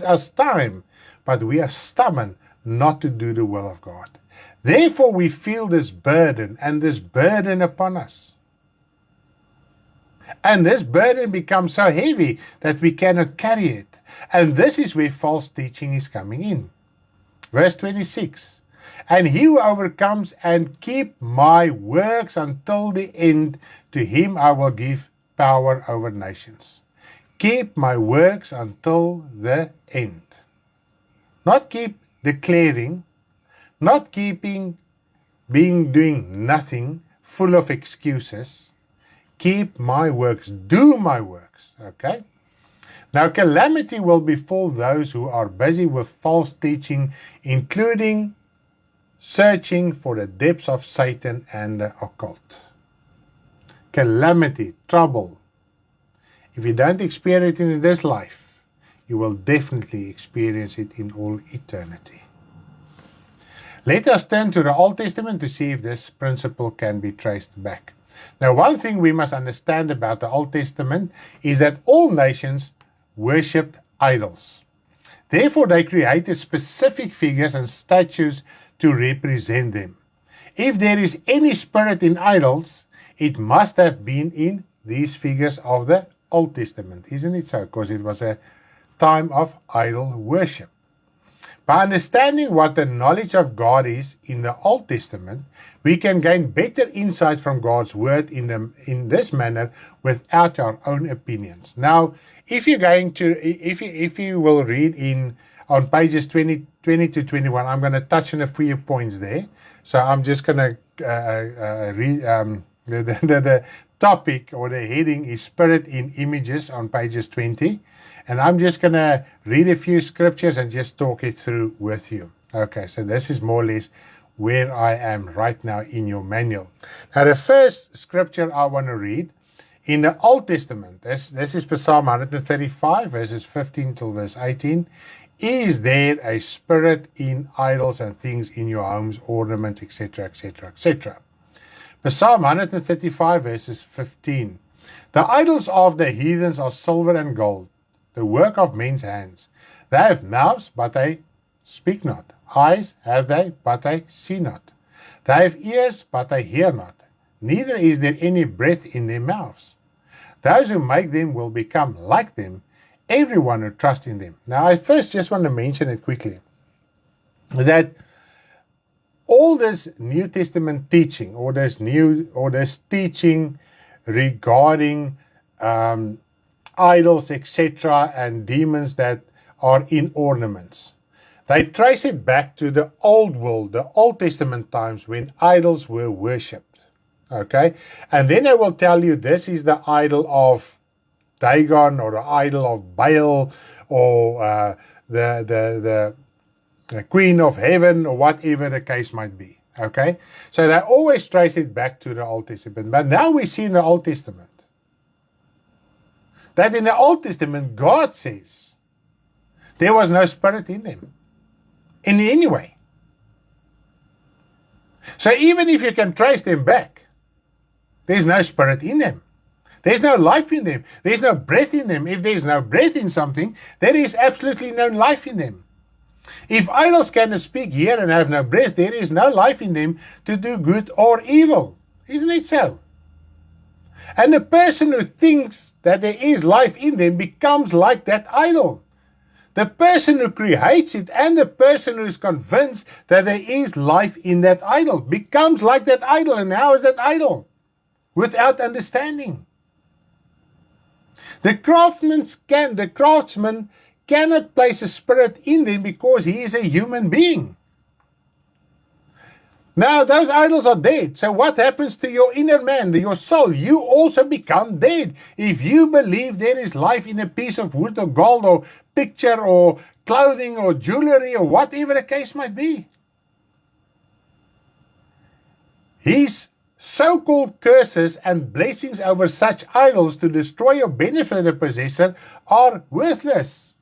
A: us time, but we are stubborn not to do the will of God. Therefore, we feel this burden upon us. And this burden becomes so heavy that we cannot carry it. And this is where false teaching is coming in. Verse 26. And he who overcomes and keep my works until the end, to him I will give power over nations. Keep my works until the end. Not keep declaring, not doing nothing, full of excuses. Keep my works, do my works, okay? Now calamity will befall those who are busy with false teaching, including searching for the depths of Satan and the occult. Calamity, trouble. If you don't experience it in this life, you will definitely experience it in all eternity. Let us turn to the Old Testament to see if this principle can be traced back. Now, one thing we must understand about the Old Testament is that all nations worshipped idols. Therefore, they created specific figures and statues to represent them. If there is any spirit in idols, it must have been in these figures of the Old Testament, isn't it so? Because it was a time of idol worship. By understanding what the knowledge of God is in the Old Testament, we can gain better insight from God's word in this manner without our own opinions. Now, if you will read on pages 20 to 21, I'm going to touch on a few points there. So I'm just going to read the topic or the heading is Spirit in Images on pages 20. And I'm just going to read a few scriptures and just talk it through with you. Okay, so this is more or less where I am right now in your manual. Now, the first scripture I want to read in the Old Testament, this is Psalm 135, verses 15 till verse 18. Is there a spirit in idols and things in your homes, ornaments, etc., etc., etc.? Psalm 135, verses 15. The idols of the heathens are silver and gold, the work of men's hands. They have mouths, but they speak not. Eyes have they, but they see not. They have ears, but they hear not. Neither is there any breath in their mouths. Those who make them will become like them, everyone who trusts in them. Now, I first just want to mention it quickly, that all this New Testament teaching, or this teaching regarding idols, etc., and demons that are in ornaments, they trace it back to the old world, the Old Testament times when idols were worshipped. Okay, and then I will tell you this is the idol of Dagon, or the idol of Baal, or the Queen of Heaven, or whatever the case might be. Okay, so they always trace it back to the Old Testament. But now we see in the Old Testament that in the Old Testament, God says there was no spirit in them in any way. So even if you can trace them back, there's no spirit in them. There's no life in them. There's no breath in them. If there's no breath in something, there is absolutely no life in them. If idols can speak here and have no breath, there is no life in them to do good or evil. Isn't it so? And the person who thinks that there is life in them becomes like that idol. The person who creates it and the person who is convinced that there is life in that idol becomes like that idol. And how is that idol? Without understanding. The craftsman cannot place a spirit in them because he is a human being. Now, those idols are dead. So what happens to your inner man, your soul? You also become dead. If you believe there is life in a piece of wood or gold or picture or clothing or jewelry or whatever the case might be. His so-called curses and blessings over such idols to destroy or benefit the possessor are worthless.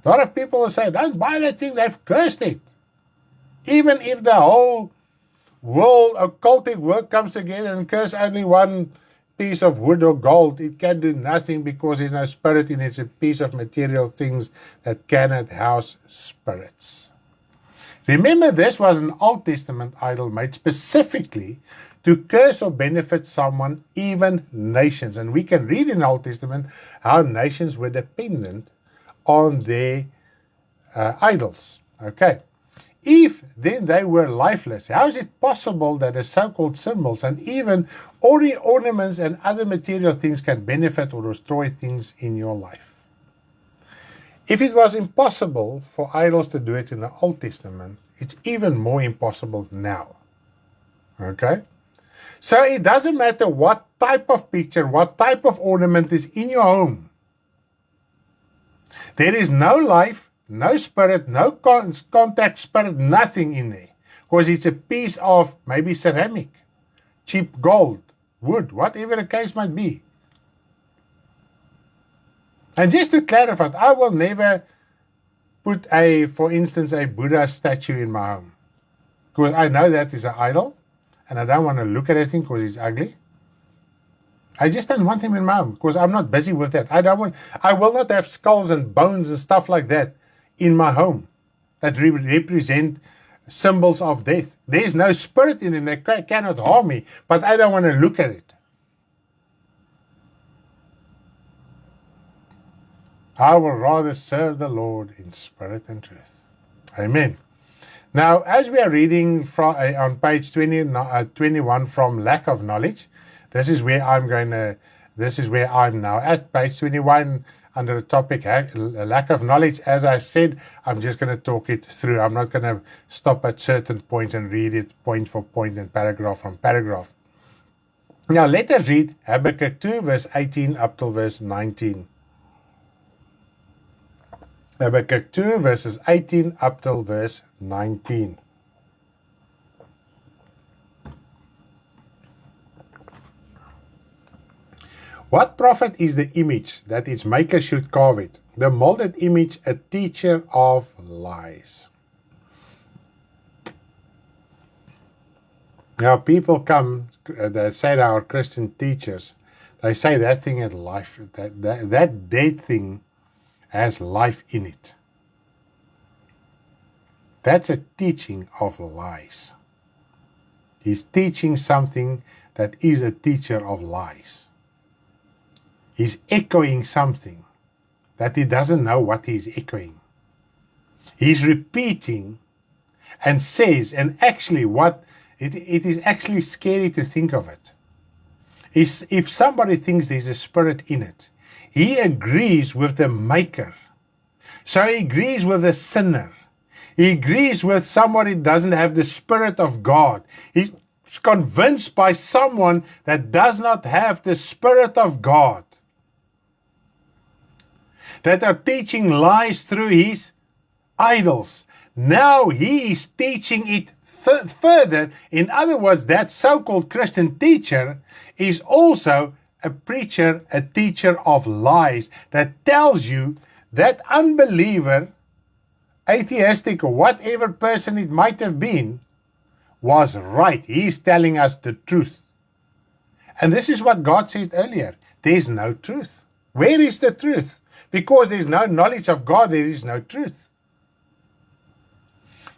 A: A lot of people will say, don't buy that thing, they've cursed it. Even if the whole world, occultic world comes together and curse only one piece of wood or gold, it can do nothing because there's no spirit in it. It's a piece of material things that cannot house spirits. Remember, this was an Old Testament idol made specifically to curse or benefit someone, even nations. And we can read in the Old Testament how nations were dependent on their idols. Okay. If then they were lifeless, how is it possible that the so-called symbols and even ornaments and other material things can benefit or destroy things in your life? If it was impossible for idols to do it in the Old Testament, it's even more impossible now. Okay? So it doesn't matter what type of picture, what type of ornament is in your home. There is no life, no spirit, no contact spirit, nothing in there. Because it's a piece of maybe ceramic, cheap gold, wood, whatever the case might be. And just to clarify, I will never put for instance, a Buddha statue in my home. Because I know that is an idol, and I don't want to look at anything because it's ugly. I just don't want him in my home because I'm not busy with that. I will not have skulls and bones and stuff like that in my home that represent symbols of death. There's no spirit in them that cannot harm me, but I don't want to look at it. I will rather serve the Lord in spirit and truth. Amen. Now, as we are reading from on page 21 from Lack of Knowledge, this is where I'm now at page 21 under the topic Lack of Knowledge. As I've said, I'm just going to talk it through. I'm not going to stop at certain points and read it point for point and paragraph from paragraph. Now, let us read Habakkuk 2, verse 18 up till verse 19. Habakkuk 2, verses 18 up till verse 19. What profit is the image that its maker should carve it? The molded image, a teacher of lies. Now people come, they say to our Christian teachers, they say that thing had life, that dead thing has life in it. That's a teaching of lies. He's teaching something that is a teacher of lies. He's echoing something that he doesn't know what he's echoing. He's repeating and says, and actually what it is actually scary to think of it. If somebody thinks there's a spirit in it, he agrees with the maker. So he agrees with the sinner. He agrees with somebody who doesn't have the Spirit of God. He's convinced by someone that does not have the Spirit of God, that are teaching lies through his idols. Now he is teaching it further. In other words, that so-called Christian teacher is also a preacher, a teacher of lies that tells you that unbeliever, atheistic or whatever person it might have been, was right. He's telling us the truth. And this is what God said earlier. There's no truth. Where is the truth? Because there's no knowledge of God, there is no truth.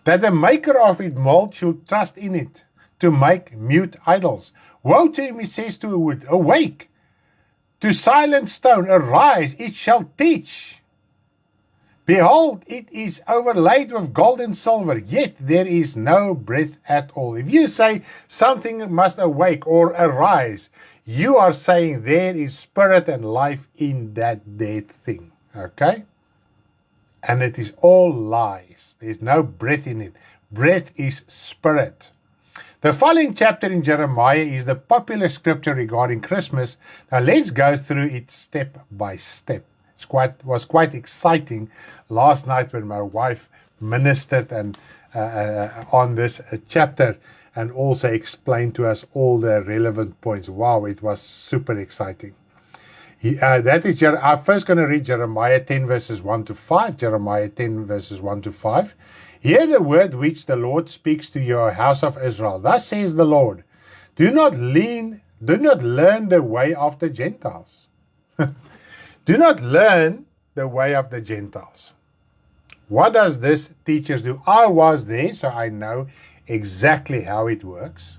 A: That the maker of it mold should trust in it to make mute idols. Woe to him, he says to a wood, awake. To silent stone, arise, it shall teach. Behold, it is overlaid with gold and silver, yet there is no breath at all. If you say something must awake or arise, you are saying there is spirit and life in that dead thing. Okay? And it is all lies. There is no breath in it. Breath is spirit. The following chapter in Jeremiah is the popular scripture regarding Christmas. Now let's go through it step by step. It was quite exciting last night when my wife ministered and on this chapter and also explained to us all the relevant points. Wow, it was super exciting. I'm first going to read Jeremiah 10 verses 1 to 5. Jeremiah 10 verses 1 to 5. Hear the word which the Lord speaks to your house of Israel. Thus says the Lord, do not learn the way of the Gentiles. Do not learn the way of the Gentiles. What does this teachers do? I was there, so I know exactly how it works.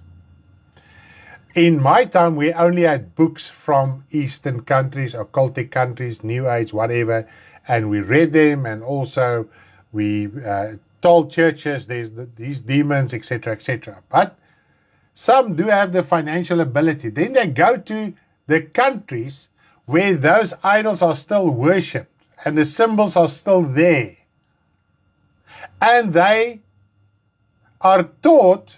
A: In my time, we only had books from Eastern countries, occultic countries, New Age, whatever, and we read them, and also we told churches there's these demons, etc., etc. But some do have the financial ability. Then they go to the countries where those idols are still worshipped and the symbols are still there. And they are taught,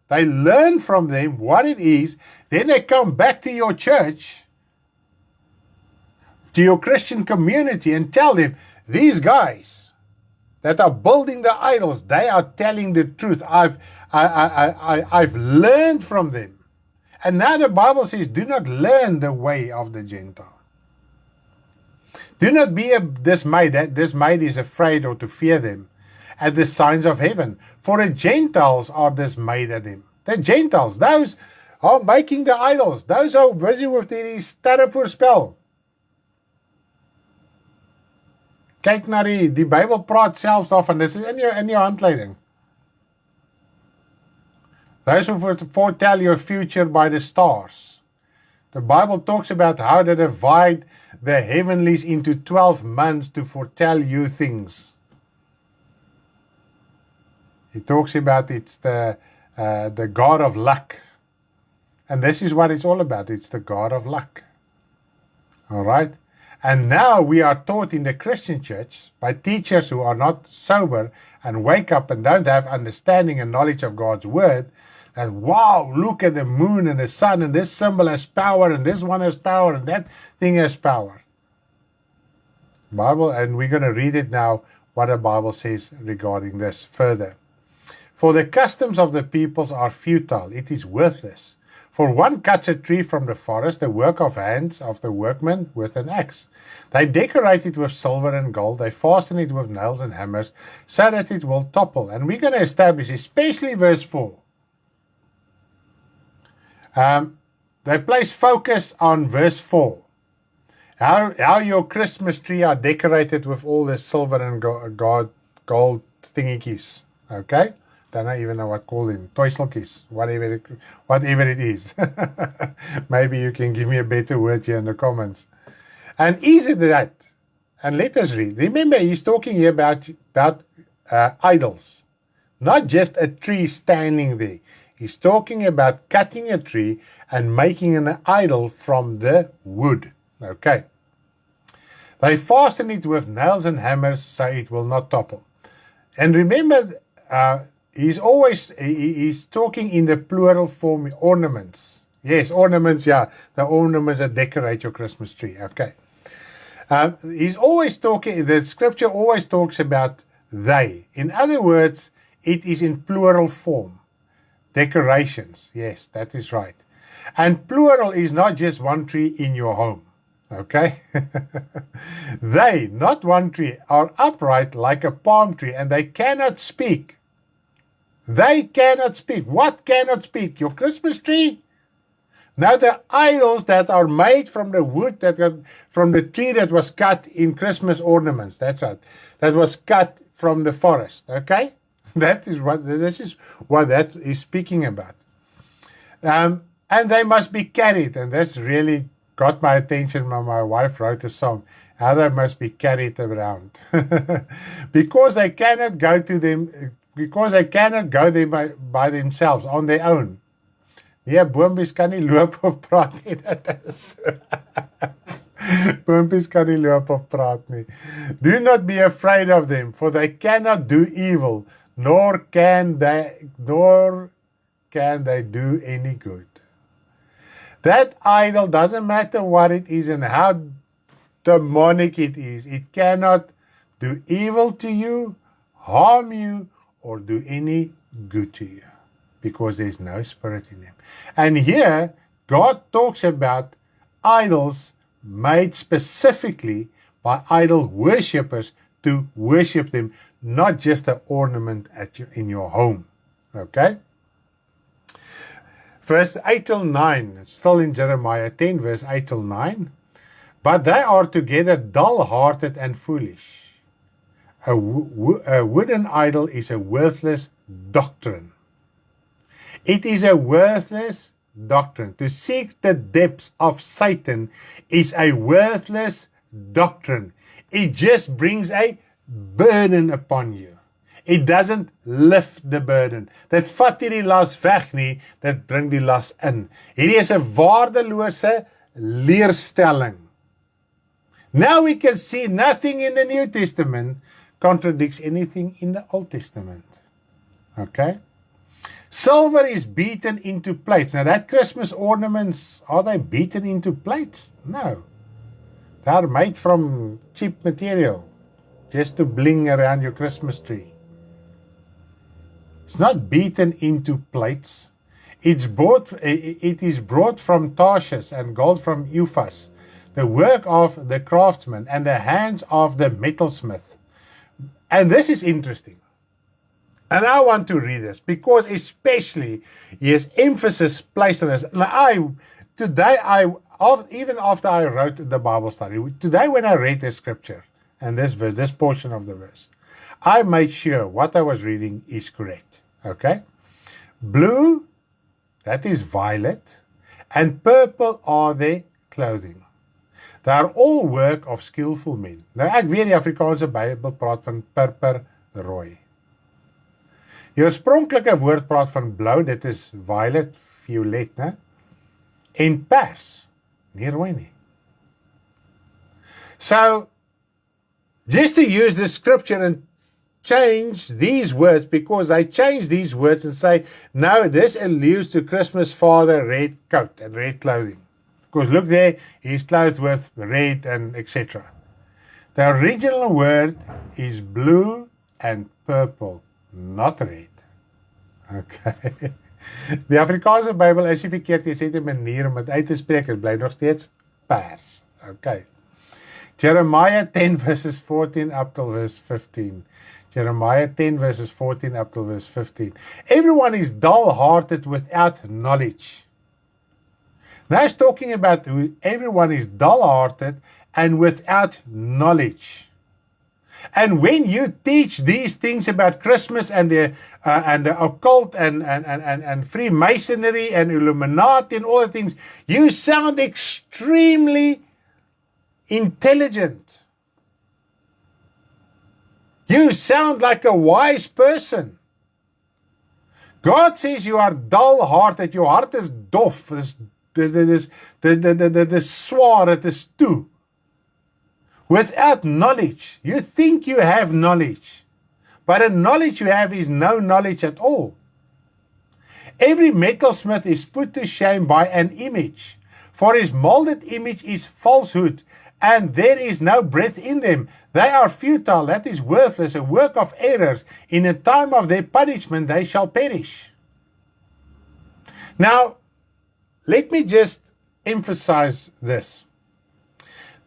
A: they learn from them what it is. Then they come back to your church, to your Christian community, and tell them, these guys that are building the idols, they are telling the truth. I've learned from them. And now the Bible says, do not learn the way of the Gentile. Do not be dismayed. That dismayed is afraid or to fear them at the signs of heaven. For the Gentiles are dismayed at them. The Gentiles, those are making the idols. Those are busy with die sterrevoorspel. Kyk na die Bybel praat selfs daarvan. Dis in jou handleiding. Those who foretell your future by the stars. The Bible talks about how to divide the heavenlies into 12 months to foretell you things. He talks about it's the God of luck. And this is what it's all about. It's the God of luck. All right? And now we are taught in the Christian church by teachers who are not sober and wake up and don't have understanding and knowledge of God's word. And wow, look at the moon and the sun, and this symbol has power, and this one has power, and that thing has power. Bible, and we're going to read it now, what the Bible says regarding this further. For the customs of the peoples are futile, it is worthless. For one cuts a tree from the forest, the work of hands of the workman with an axe. They decorate it with silver and gold, they fasten it with nails and hammers, so that it will topple. And we're going to establish, especially verse 4. They place focus on verse 4. How your Christmas tree are decorated with all the silver and gold thingies. Okay? Don't even know what to call them. Toiseltjies, whatever it is. Maybe you can give me a better word here in the comments. And is it that? And let us read. Remember, he's talking here about idols. Not just a tree standing there. He's talking about cutting a tree and making an idol from the wood. Okay. They fasten it with nails and hammers so it will not topple. And remember, he's talking in the plural form, ornaments. Yes, ornaments, yeah. The ornaments that decorate your Christmas tree. Okay. He's always talking, the scripture always talks about they. In other words, it is in plural form. Decorations, yes, that is right. And plural is not just one tree in your home, okay? They, not one tree, are upright like a palm tree, and they cannot speak. They cannot speak. What cannot speak? Your Christmas tree? Now the idols that are made from the wood, from the tree that was cut in Christmas ornaments, that's right, that was cut from the forest, okay? This is what that is speaking about. And they must be carried, and that's really got my attention when my wife wrote a song, how they must be carried around. because they cannot go there by themselves, on their own. Nee, boompies kan nie loop of praat nie, dit is. Boompies kan nie loop of praat nie. Do not be afraid of them, for they cannot do evil, nor can they do any good. That idol, doesn't matter what it is and how demonic it is, it cannot do evil to you, harm you, or do any good to you, because there's no spirit in them. And here, God talks about idols made specifically by idol worshippers to worship them, not just an ornament in your home. Okay? Verse 8 till 9, still in Jeremiah 10, verse 8 till 9. But they are together dull-hearted and foolish. A wooden idol is a worthless doctrine. It is a worthless doctrine. To seek the depths of Satan is a worthless doctrine. It just brings a burden upon you. It doesn't lift the burden. Dit vat nie die las weg nie, dit bring die las in. Hierdie is 'n waardelose leerstelling. Now we can see nothing in the New Testament contradicts anything in the Old Testament. Okay? Silver is beaten into plates. Now that Christmas ornaments, are they beaten into plates? No. They are made from cheap material, just to bling around your Christmas tree. It's not beaten into plates. It is brought from Tarshish and gold from Uphaz, the work of the craftsman and the hands of the metalsmith. And this is interesting. And I want to read this because especially he has emphasis placed on this. Now even after I wrote the Bible study, today when I read the scripture and this verse, this portion of the verse, I made sure what I was reading is correct. Okay? Blue, that is violet, and purple are their clothing. They are all work of skillful men. Nou ek weet die Afrikaanse Bybel praat van purper rooi. Die oorspronklike woord praat van blou, dit is violet, violet, né? En pers, nie rooi nie. So, just to use the scripture and change these words, because they change these words and say, no, this alludes to Christmas father red coat and red clothing. Because look there, he's clothed with red and etc. The original word is blue and purple, not red. Okay. Die Afrikaanse Bybel is nie verkeerd, jy sê die manier om dit uit te spreek, het bly nog steeds pers. Okay. Jeremiah 10 verses 14 up till verse 15. Jeremiah 10 verses 14 up till verse 15. Everyone is dull-hearted without knowledge. Now he's talking about everyone is dull-hearted and without knowledge. And when you teach these things about Christmas and the occult and Freemasonry and Illuminati and all the things, you sound extremely intelligent. You sound like a wise person. God says you are dull-hearted. Your heart is dof. Dis swaar, it is toe. Without knowledge. You think you have knowledge. But the knowledge you have is no knowledge at all. Every metalsmith is put to shame by an image. For his molded image is falsehood, and there is no breath in them. They are futile, that is worthless, a work of errors. In the time of their punishment they shall perish. Now, let me just emphasize this.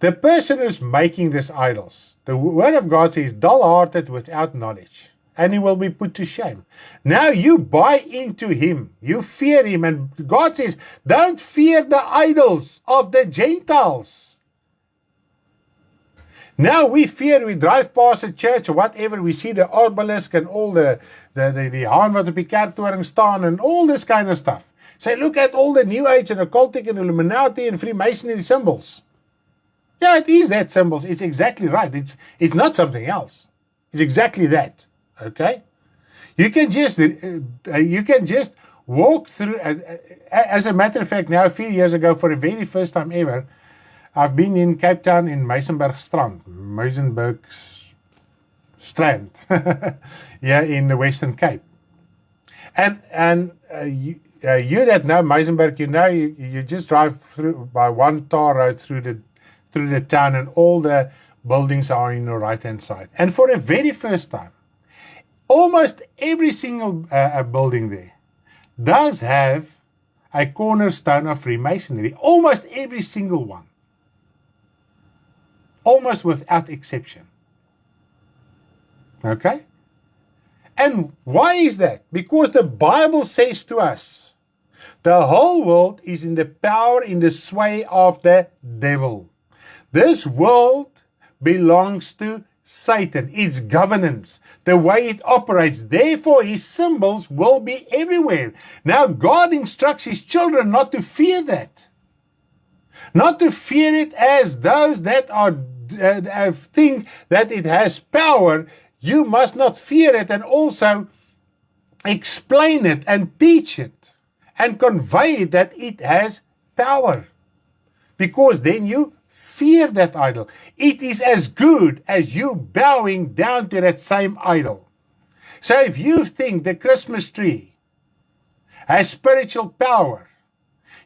A: The person who's making these idols, the word of God says, dull-hearted without knowledge, and he will be put to shame. Now you buy into him, you fear him, and God says, don't fear the idols of the Gentiles. Now we fear, we drive past a church or whatever, we see the obelisk and all the haan wat op die kerktoring staan and all this kind of stuff. Say, look at all the New Age and occultic and Illuminati and Freemasonry symbols. Yeah, it is that symbols. It's exactly right. It's not something else. It's exactly that. Okay? You can just walk through, as a matter of fact, now a few years ago, for the very first time ever, I've been in Cape Town in Muizenberg Strand, yeah, in the Western Cape. And you that know Muizenberg, you just drive through by one tar road through the town, and all the buildings are on your right hand side. And for the very first time, almost every single building there does have a cornerstone of Freemasonry. Almost every single one. Almost without exception. Okay? And why is that? Because the Bible says to us, the whole world is in the power, in the sway of the devil. This world belongs to Satan, its governance, the way it operates. Therefore, his symbols will be everywhere. Now, God instructs his children not to fear that. Not to fear it as those that think that it has power. You must not fear it, and also explain it and teach it and convey that it has power. Because then you fear that idol. It is as good as you bowing down to that same idol. So if you think the Christmas tree has spiritual power,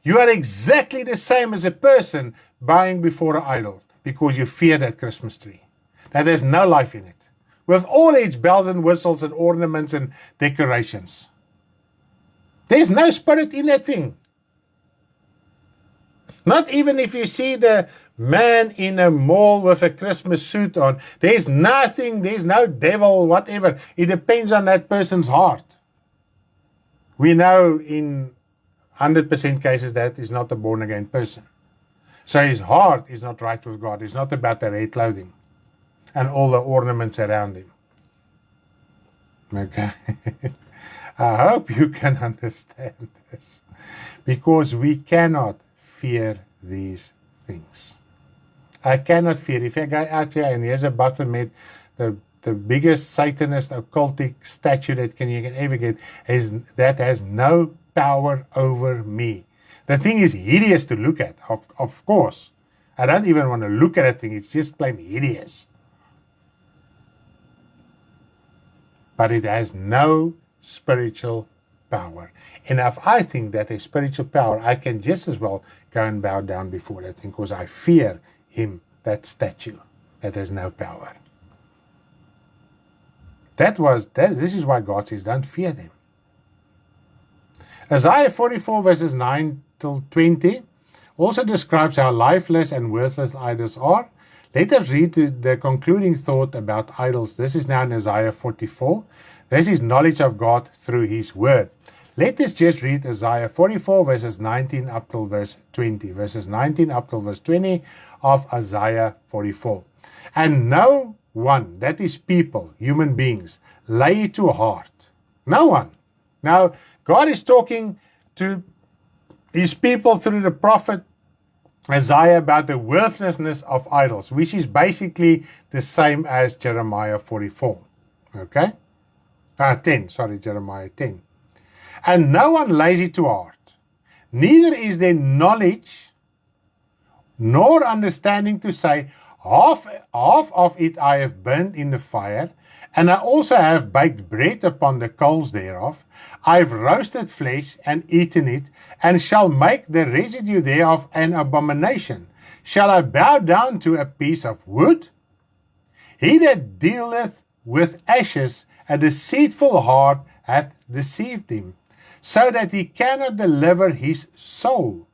A: you are exactly the same as a person bowing before an idol because you fear that Christmas tree. That there's no life in it, with all its bells and whistles and ornaments and decorations. There's no spirit in that thing. Not even if you see the man in a mall with a Christmas suit on. There's nothing, there's no devil, whatever. It depends on that person's heart. We know in 100% cases that is not a born-again person. So his heart is not right with God. It's not about the red clothing and all the ornaments around him. Okay? I hope you can understand this. Because we cannot fear these things. I cannot fear. If I go out here and here's a Baphomet, the biggest Satanist occultic statue that you can ever get, that has no power over me. The thing is hideous to look at, of course. I don't even want to look at that thing. It's just plain hideous. But it has no spiritual power. And if I think that a spiritual power, I can just as well go and bow down before that thing because I fear him, that statue that has no power. This is why God says, don't fear them. Isaiah 44 verses 9 till 20 also describes how lifeless and worthless idols are. Let us read the concluding thought about idols. This is now in Isaiah 44. This is knowledge of God through his word. Let us just read Isaiah 44 verses 19 up till verse 20. Verses 19 up till verse 20 of Isaiah 44. And no one, that is people, human beings, lay it to heart. No one. Now, God is talking to his people through the prophet Isaiah about the worthlessness of idols, which is basically the same as Jeremiah 44. Okay? Jeremiah 10. And no one lays it to heart, neither is there knowledge nor understanding to say, half of it I have burnt in the fire, and I also have baked bread upon the coals thereof. I have roasted flesh and eaten it, and shall make the residue thereof an abomination. Shall I bow down to a piece of wood? He that dealeth with ashes, a deceitful heart hath deceived him, so that he cannot deliver his soul,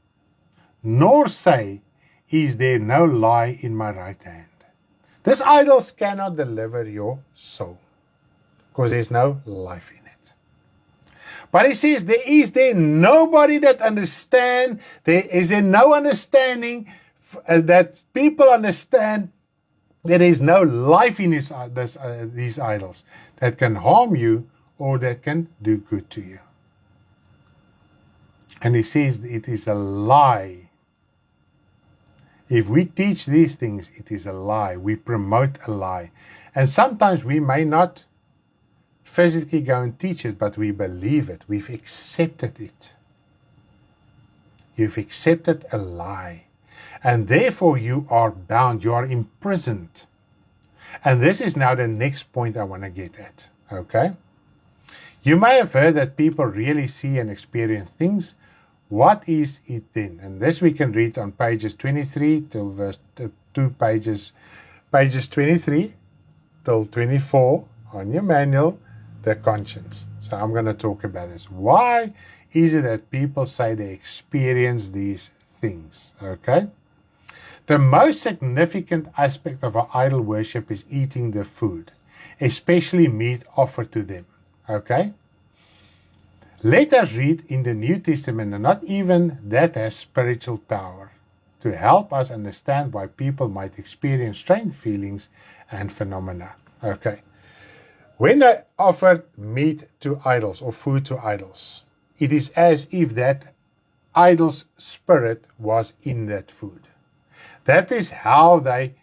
A: nor say, is there no lie in my right hand. These idols cannot deliver your soul, because there's no life in it. But he says, is there nobody that understand? Is there no understanding that people understand that there is no life in these idols that can harm you or that can do good to you. And he says it is a lie. If we teach these things, it is a lie. We promote a lie. And sometimes we may not physically go and teach it, but we believe it. We've accepted it. You've accepted a lie. And therefore you are bound. You are imprisoned. And this is now the next point I want to get at. Okay? You may have heard that people really see and experience things. What is it then? And this we can read on pages 23 till verse 2 pages 23 till 24 on your manual, the conscience. So I'm going to talk about this. Why is it that people say they experience these things? Okay? The most significant aspect of our idol worship is eating the food, especially meat offered to them. Okay? Let us read in the New Testament, and not even that has spiritual power to help us understand why people might experience strange feelings and phenomena. Okay. When they offered meat to idols or food to idols, it is as if that idol's spirit was in that food. That is how they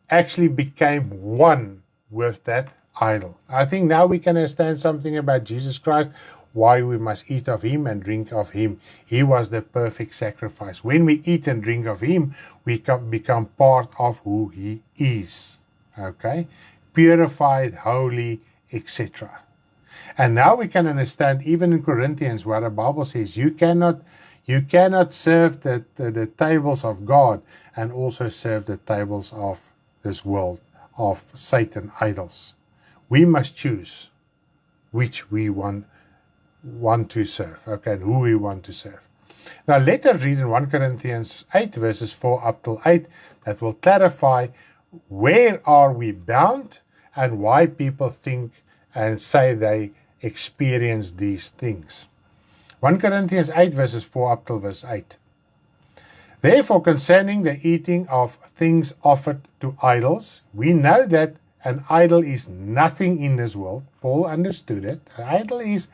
A: actually became one with that idol. I think now we can understand something about Jesus Christ, why we must eat of him and drink of him. He was the perfect sacrifice. When we eat and drink of him, we become part of who he is. Okay? Purified, holy, etc. And now we can understand, even in Corinthians, where the Bible says you cannot serve the tables of God and also serve the tables of this world, of Satan, idols. We must choose which we want to serve, okay, and who we want to serve. Now let us read in 1 Corinthians 8 verses 4 up till 8 that will clarify where are we bound and why people think and say they experience these things. 1 Corinthians 8 verses 4 up till verse 8. Therefore, concerning the eating of things offered to idols, we know that an idol is nothing in this world. Paul understood it. An idol is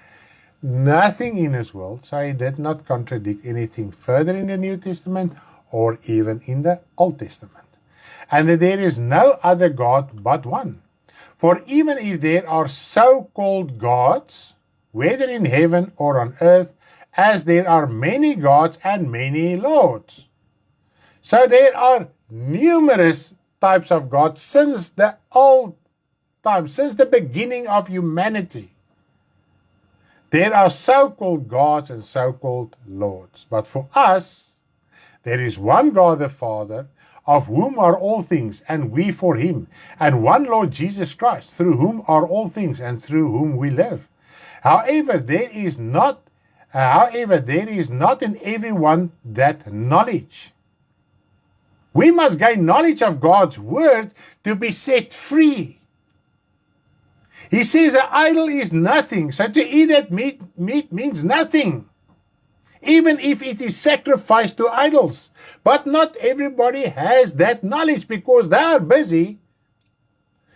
A: nothing in this world, so he did not contradict anything further in the New Testament or even in the Old Testament. And that there is no other God but one. For even if there are so-called gods, whether in heaven or on earth, as there are many gods and many lords. So there are numerous types of gods since the old time, since the beginning of humanity. There are so-called gods and so-called lords. But for us, there is one God the Father, of whom are all things, and we for him, and one Lord Jesus Christ, through whom are all things, and through whom we live. However, there is not in everyone that knowledge. We must gain knowledge of God's word to be set free. He says an idol is nothing, so to eat that meat means nothing, even if it is sacrificed to idols. But not everybody has that knowledge because they are busy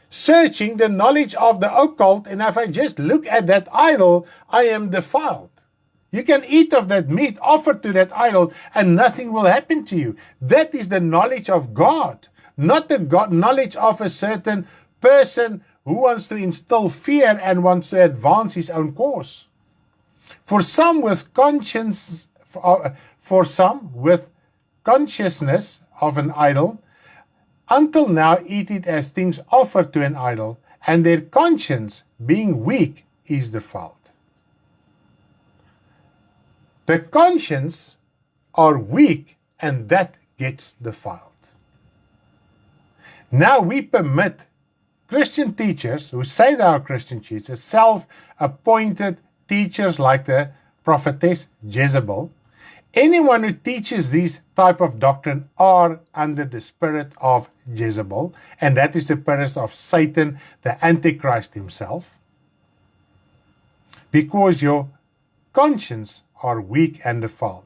A: searching the knowledge of the occult, and if I just look at that idol, I am defiled. You can eat of that meat offered to that idol and nothing will happen to you. That is the knowledge of God, not the knowledge of a certain person who wants to instill fear and wants to advance his own cause. For some with consciousness of an idol, until now eat it as things offered to an idol, and their conscience, being weak, is defiled. The conscience are weak, and that gets defiled. Now we permit Christian teachers who say they are Christian teachers, self-appointed teachers like the prophetess Jezebel, anyone who teaches this type of doctrine are under the spirit of Jezebel, and that is the spirit of Satan, the Antichrist himself, because your conscience are weak and defiled.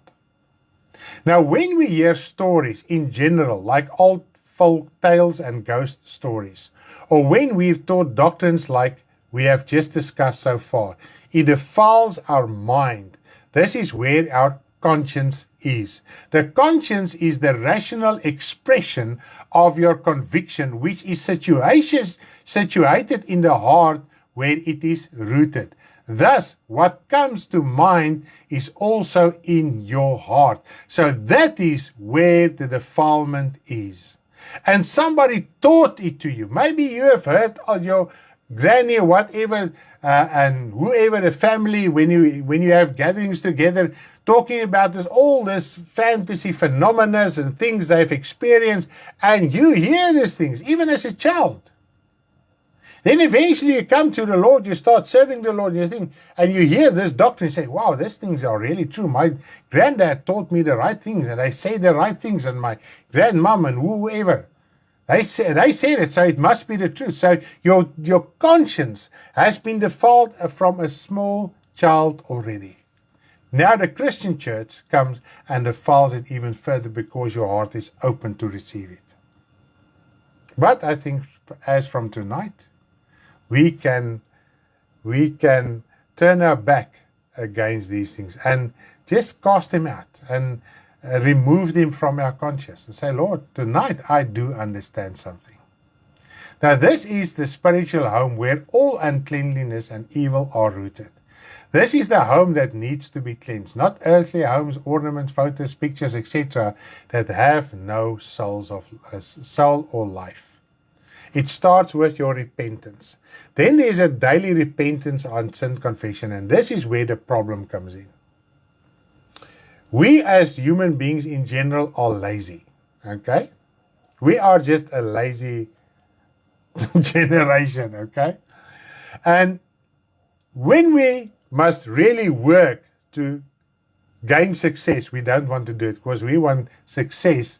A: Now, when we hear stories in general, like old folk tales and ghost stories, or when we're taught doctrines like we have just discussed so far, it defiles our mind. This is where our conscience is. The conscience is the rational expression of your conviction, which is situated in the heart where it is rooted. Thus, what comes to mind is also in your heart. So that is where the defilement is. And somebody taught it to you. Maybe you have heard of your granny or whatever, and whoever the family, when you have gatherings together, talking about all this fantasy phenomena and things they've experienced, and you hear these things, even as a child. Then eventually you come to the Lord, you start serving the Lord, and you hear this doctrine and say, wow, these things are really true. My granddad taught me the right things, and I say the right things, and my grandmom and whoever, They said it, so it must be the truth. So your conscience has been defiled from a small child already. Now the Christian church comes and defiles it even further because your heart is open to receive it. But I think as from tonight, we can turn our back against these things and just cast them out and remove them from our conscience and say, Lord, tonight I do understand something. Now this is the spiritual home where all uncleanliness and evil are rooted. This is the home that needs to be cleansed, not earthly homes, ornaments, photos, pictures, etc. that have no soul or life. It starts with your repentance. Then there's a daily repentance on sin confession, and this is where the problem comes in. We as human beings in general are lazy, okay? We are just a lazy generation, okay? And when we must really work to gain success, we don't want to do it because we want success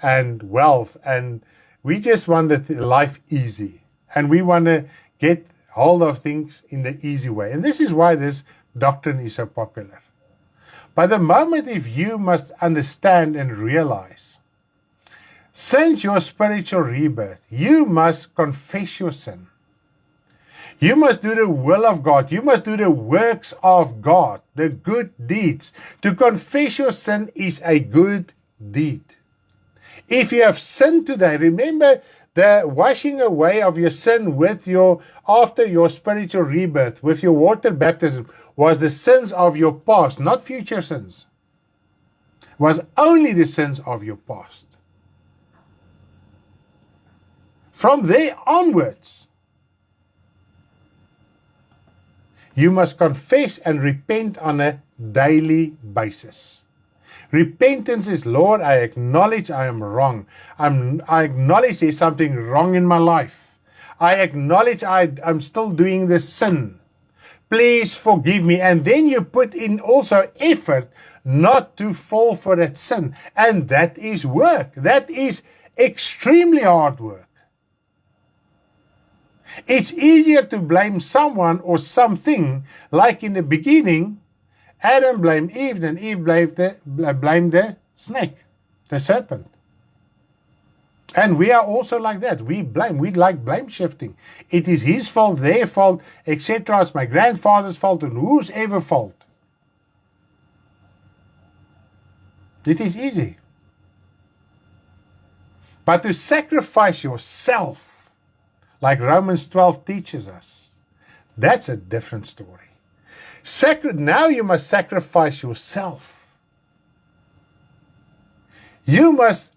A: and wealth, and we just want life easy, and we want to get hold of things in the easy way. And this is why this doctrine is so popular. But the moment if you must understand and realize, since your spiritual rebirth, you must confess your sin. You must do the will of God. You must do the works of God, the good deeds. To confess your sin is a good deed. If you have sinned today, remember the washing away of your sin after your spiritual rebirth, with your water baptism, was the sins of your past, not future sins. It was only the sins of your past. From there onwards, you must confess and repent on a daily basis. Repentance is, Lord, I acknowledge I am wrong. I acknowledge there's something wrong in my life. I acknowledge I'm still doing the sin. Please forgive me. And then you put in also effort not to fall for that sin. And that is work. That is extremely hard work. It's easier to blame someone or something, like in the beginning, Adam blamed Eve, then Eve blamed the snake, the serpent. And we are also like that. We like blame shifting. It is his fault, their fault, etc. It's my grandfather's fault, and whose ever fault. It is easy. But to sacrifice yourself, like Romans 12 teaches us, that's a different story. Now you must sacrifice yourself. You must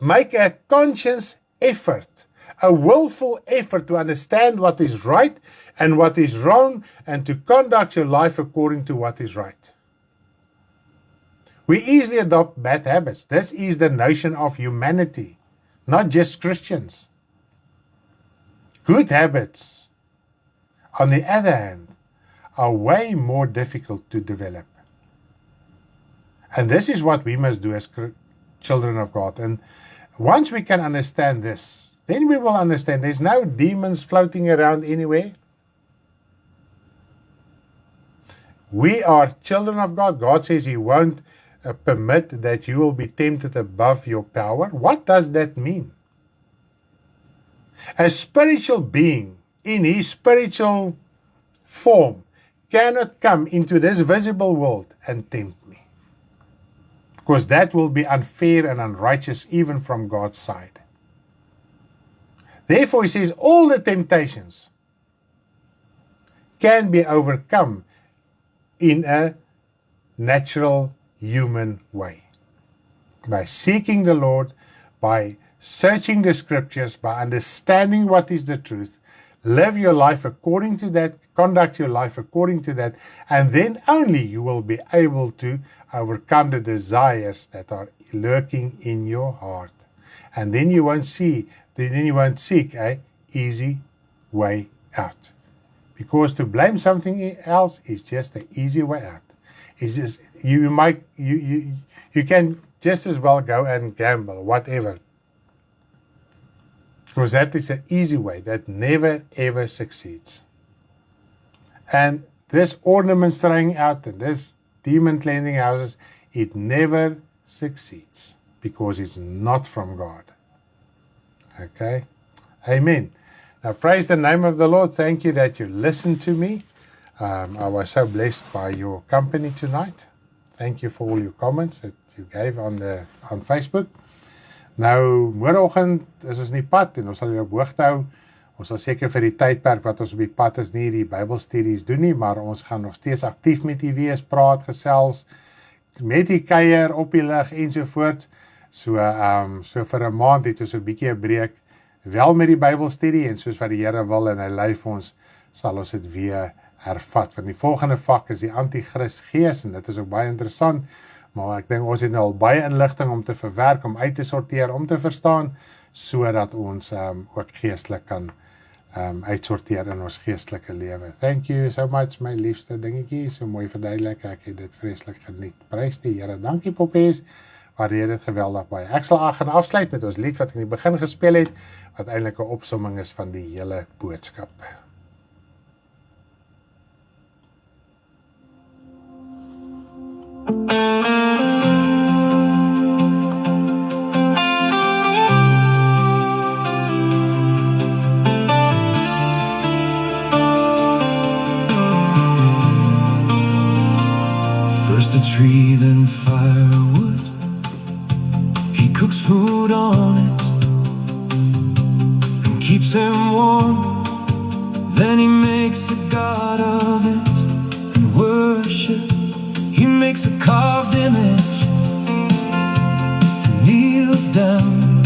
A: make a conscious effort, a willful effort to understand what is right and what is wrong, and to conduct your life according to what is right. We easily adopt bad habits. This is the notion of humanity, not just Christians. Good habits, on the other hand, are way more difficult to develop. And this is what we must do as children of God. And once we can understand this, then we will understand there's no demons floating around anywhere. We are children of God. God says He won't permit that you will be tempted above your power. What does that mean? A spiritual being in his spiritual form cannot come into this visible world and tempt me, because that will be unfair and unrighteous even from God's side. Therefore, he says all the temptations can be overcome in a natural human way, by seeking the Lord, by searching the scriptures, by understanding what is the truth, live your life according to that, conduct your life according to that, and then only you will be able to overcome the desires that are lurking in your heart. And then you won't seek a easy way out. Because to blame something else is just the easy way out. It's just you can just as well go and gamble, whatever. Because that is an easy way that never ever succeeds. And this ornaments throwing out and this demon cleansing houses, it never succeeds because it's not from God. Okay? Amen. Now praise the name of the Lord. Thank you that you listened to me. I was so blessed by your company tonight. Thank you for all your comments that you gave on Facebook. Nou, môreoggend is ons in die pad en ons sal julle op hoogte hou. Ons sal seker vir die tydperk wat ons op die pad is nie die Bybelstudies doen nie, maar ons gaan nog steeds aktief met u wees, praat, gesels, met die kuier op die lig ensovoorts. So vir 'n maand het ons 'n bietjie 'n breek wel met die Bybelstudie en soos wat die Here wil en hy lei vir ons, sal ons dit weer hervat. Want die volgende vak is die Antichrist gees en dit is ook baie interessant. Maar ek dink ons het nou al baie inligting om te verwerk, om uit te sorteer, om te verstaan, sodat ons ook geestelik kan uitsorteer in ons geestelike lewe. Thank you so much, my liefste dingetjie, so mooi verduidelik, ek het dit vreeslik geniet. Prys die Here, dankie poppies, waardeer dit geweldig baie. Ek sal gaan afsluit met ons lied wat ek in die begin gespeel het, wat eintlik 'n opsomming is van die hele boodskap.
B: Tree, then firewood. He cooks food on it and keeps him warm. Then he makes a god of it and worship. He makes a carved image and kneels down.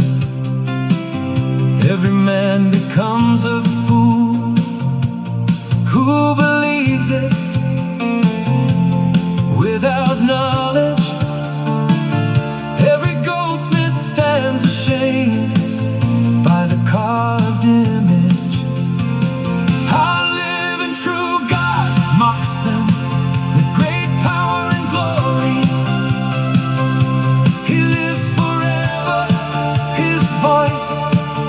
B: Every man becomes a fool who believes it without knowledge. Every goldsmith stands ashamed by the carved image. Our living true God mocks them with great power and glory. He lives forever, his voice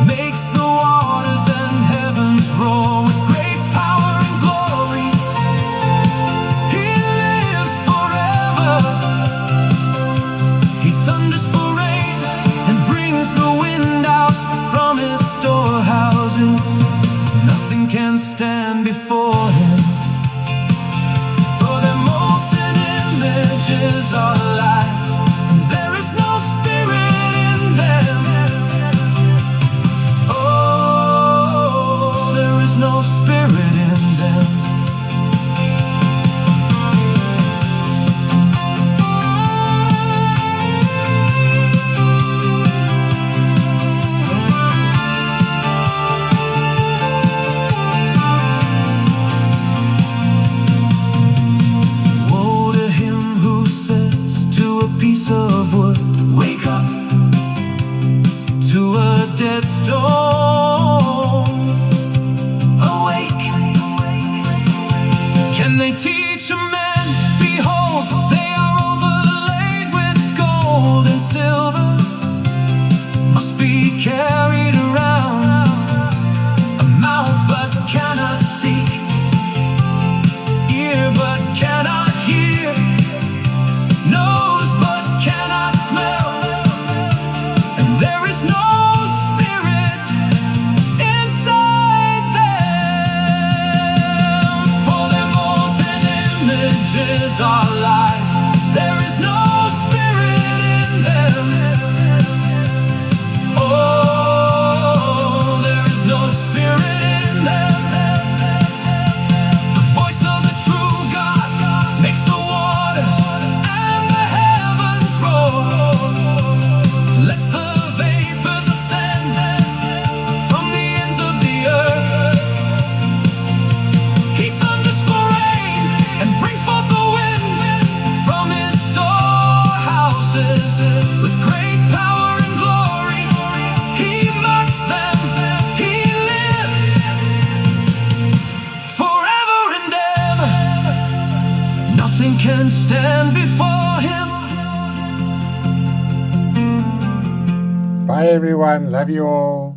B: makes the waters and heavens roar with great power and glory. He lives forever. He thunders for rain and brings the wind out from his storehouses. Nothing can stand before him, for their molten images are lies, and there is no spirit in them. Oh, there is no spirit in them. Woe to him who says to a piece of wood, wake up, to a dead stone, awake. Can they teach a man? Behold, they are overlaid with gold and silver, must be carried around, a mouth but cannot speak, ear but cannot hear, nose but cannot smell, and there is no spirit inside them. For their molten images are lies, there is no spirit in them. Oh, there is no spirit in them. The voice of the true God makes the waters and the heavens roar, lets the vapors ascend from the ends of the earth. He thunders for rain and brings forth the wind from his storehouses with great power and glory. He mocks them, he lives forever and ever. Nothing can stand before him.
A: Bye everyone, love you all.